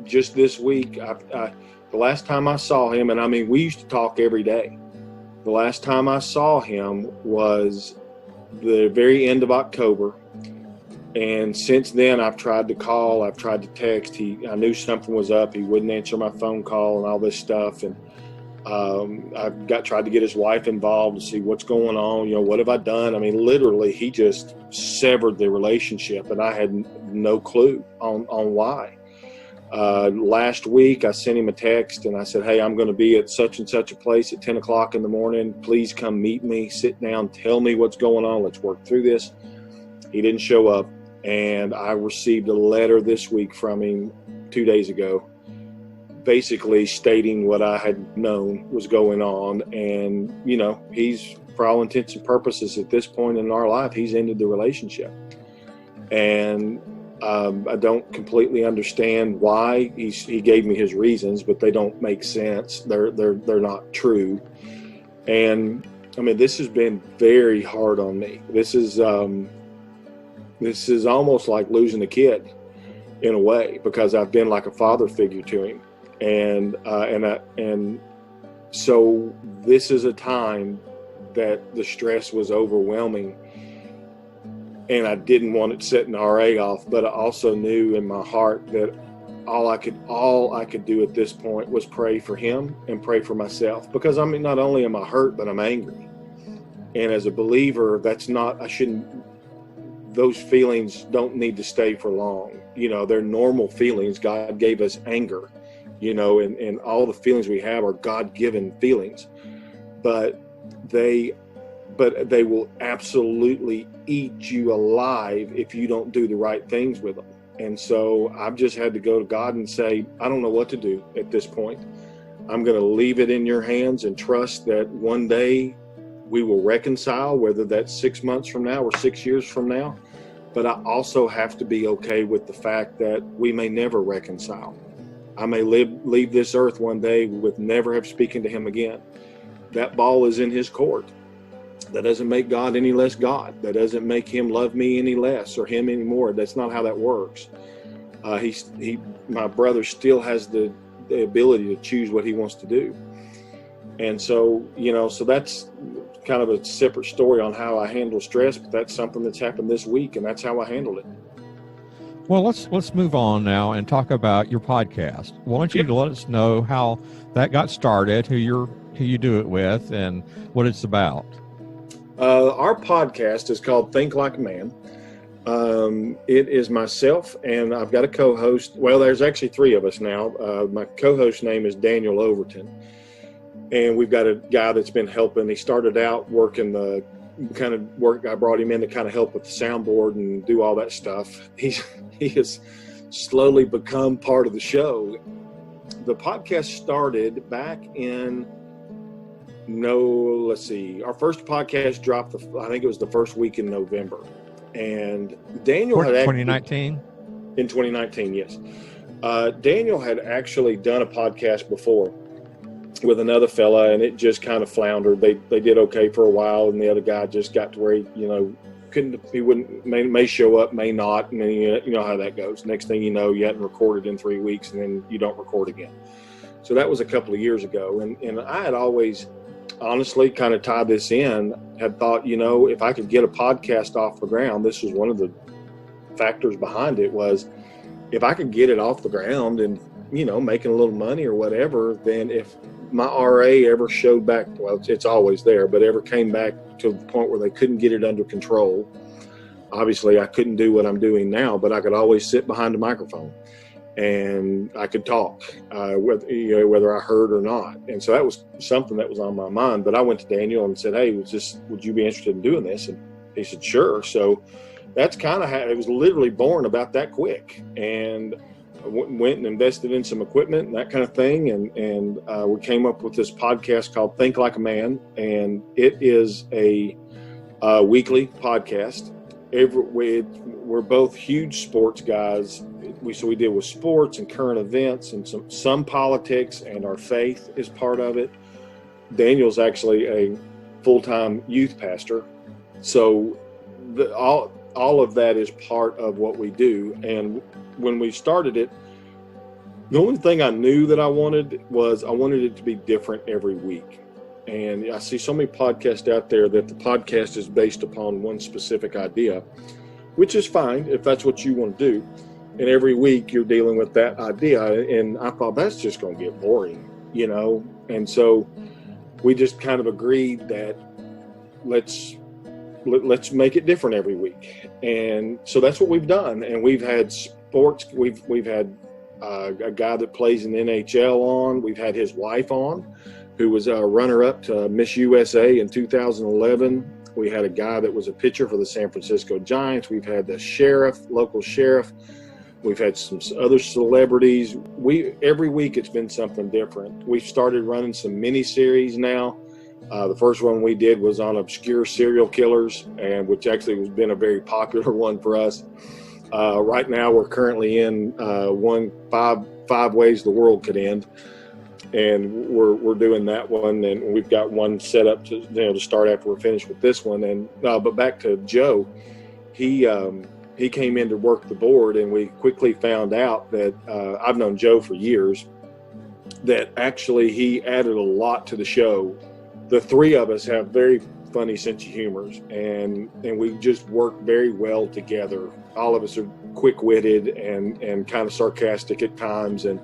Speaker 4: just this week, the last time I saw him, and I mean, we used to talk every day. The last time I saw him was the very end of October. And since then, I've tried to call, I've tried to text. I knew something was up. He wouldn't answer my phone call and all this stuff. And I've tried to get his wife involved to see what's going on. You know, what have I done? I mean, literally, he just severed the relationship, and I had no clue on why. Last week, I sent him a text, and I said, hey, I'm going to be at such and such a place at 10 o'clock in the morning. Please come meet me, sit down, tell me what's going on. Let's work through this. He didn't show up, and I received a letter this week from him 2 days ago, basically stating what I had known was going on. And, you know, he's, for all intents and purposes at this point in our life, he's ended the relationship. And I don't completely understand why. He gave me his reasons, but they don't make sense. They're not true. And I mean, this has been very hard on me. This is almost like losing a kid in a way, because I've been like a father figure to him. And so this is a time that the stress was overwhelming, and I didn't want it setting RA off, but I also knew in my heart that all I could do at this point was pray for him and pray for myself, because I mean, not only am I hurt, but I'm angry. And as a believer, those feelings don't need to stay for long. They're normal feelings. God gave us anger, and all the feelings we have are God-given feelings, but they will absolutely eat you alive if you don't do the right things with them. And so I've just had to go to God and say, I don't know what to do at this point. I'm going to leave it in your hands and trust that one day we will reconcile, whether that's 6 months from now or 6 years from now. But I also have to be okay with the fact that we may never reconcile. I may leave this earth one day with never have spoken to him again. That ball is in his court. That doesn't make God any less God. That doesn't make him love me any less or him any more. That's not how that works. My brother still has the ability to choose what he wants to do. And so, so that's kind of a separate story on how I handle stress, but that's something that's happened this week, and that's how I handled it.
Speaker 3: Well, let's move on now and talk about your podcast. Why don't you let us know how that got started, who you do it with, and what it's about?
Speaker 4: Our podcast is called Think Like a Man. It is myself, and I've got a co-host. Well, there's actually three of us now. My co-host name is Daniel Overton, and we've got a guy that's been helping. He started out working the kind of work. I brought him in to kind of help with the soundboard and do all that stuff. He has slowly become part of the show. The podcast started back in our first podcast dropped, I think it was the first week in November. And Daniel had
Speaker 3: 2019?
Speaker 4: In 2019, yes. Daniel had actually done a podcast before with another fella, and it just kind of floundered. They did okay for a while, and the other guy just got to where he may show up, may not, and then you know how that goes. Next thing you know, you hadn't recorded in 3 weeks, and then you don't record again. So that was a couple of years ago, and I had always honestly kind of tied this in, had thought, if I could get a podcast off the ground, this was one of the factors behind it, was if I could get it off the ground and, making a little money or whatever, then if my RA ever showed back, well, it's always there, but ever came back to the point where they couldn't get it under control, obviously I couldn't do what I'm doing now, but I could always sit behind a microphone and I could talk, whether I heard or not. And so that was something that was on my mind. But I went to Daniel and said, hey, would you be interested in doing this? And he said, sure. So that's kind of how it was literally born about that quick. And I went and invested in some equipment and that kind of thing. And we came up with this podcast called Think Like a Man. And it is a weekly podcast. We're both huge sports guys. We deal with sports and current events and some politics, and our faith is part of it. Daniel's actually a full-time youth pastor, so all of that is part of what we do. And when we started it, the only thing I knew that I wanted it to be different every week. And I see so many podcasts out there that the podcast is based upon one specific idea, which is fine if that's what you want to do. And every week you're dealing with that idea. And I thought that's just going to get boring, And so we just kind of agreed that let's make it different every week. And so that's what we've done. And we've had sports. We've had a guy that plays in the NHL on. We've had his wife on, who was a runner-up to Miss USA in 2011. We had a guy that was a pitcher for the San Francisco Giants. We've had the local sheriff. We've had some other celebrities. Every week it's been something different. We've started running some mini-series now. The first one we did was on obscure serial killers, and which actually has been a very popular one for us. Right now we're currently in five ways the world could end. And we're doing that one, and we've got one set up to start after we're finished with this one. And but back to Joe, he came in to work the board, and we quickly found out that I've known Joe for years, that actually he added a lot to the show. The three of us have very funny sense of humors, and we just work very well together. All of us are quick-witted and kind of sarcastic at times, and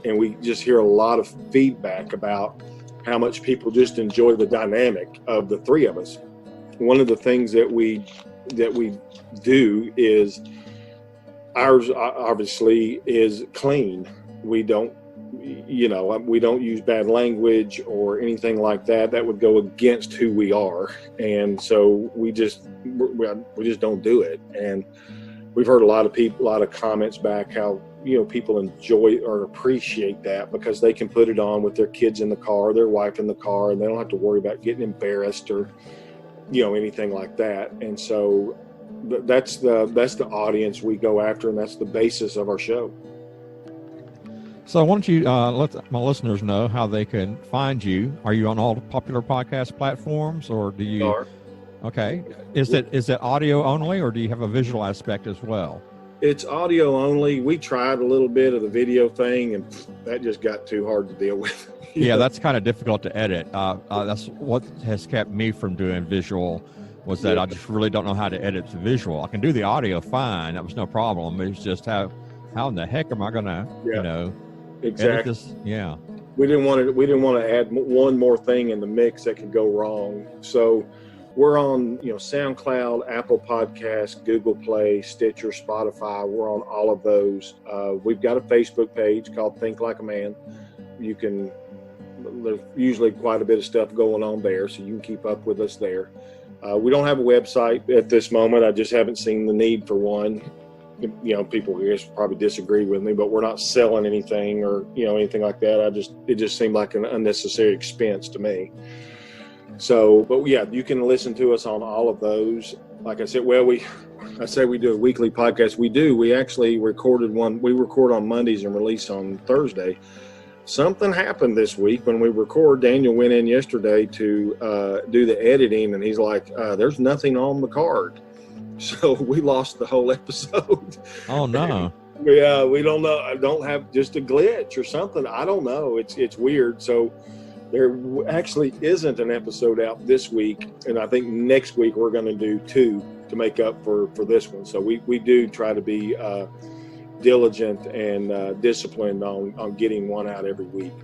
Speaker 4: we just hear a lot of feedback about how much people just enjoy the dynamic of the three of us. One of the things that we do is ours obviously is clean. We don't use bad language or anything like that. That would go against who we are, and so we just don't do it. And we've heard a lot of comments back how people enjoy or appreciate that because they can put it on with their kids in the car, their wife in the car, and they don't have to worry about getting embarrassed or anything like that. And so that's the audience we go after, and that's the basis of our show.
Speaker 3: So why don't you let my listeners know how they can find you? Are you on all the popular podcast platforms, or do you?
Speaker 4: Are.
Speaker 3: Okay. Is it audio only, or do you have a visual aspect as well?
Speaker 4: It's audio only. We tried a little bit of the video thing, and that just got too hard to deal with.
Speaker 3: Yeah, that's kind of difficult to edit. That's what has kept me from doing visual, was that I just really don't know how to edit the visual. I can do the audio fine. That was no problem. It's just how in the heck am I going to,
Speaker 4: exactly.
Speaker 3: edit this? Yeah.
Speaker 4: We didn't want to add one more thing in the mix that could go wrong. So we're on, SoundCloud, Apple Podcasts, Google Play, Stitcher, Spotify. We're on all of those. We've got a Facebook page called Think Like a Man. There's usually quite a bit of stuff going on there, so you can keep up with us there. We don't have a website at this moment. I just haven't seen the need for one. People I guess probably disagree with me, but we're not selling anything or, anything like that. It just seemed like an unnecessary expense to me. So, but yeah, you can listen to us on all of those. Like I said, I say we do a weekly podcast. We actually recorded one. We record on Mondays and release on Thursday. Something happened this week when we record. Daniel went in yesterday to do the editing, and he's like, there's nothing on the card. So we lost the whole episode.
Speaker 3: Oh, no.
Speaker 4: We don't know. I don't have just a glitch or something. I don't know. It's weird. So there actually isn't an episode out this week. And I think next week we're going to do 2 to make up for this one. So we do try to be diligent and disciplined on getting one out every week.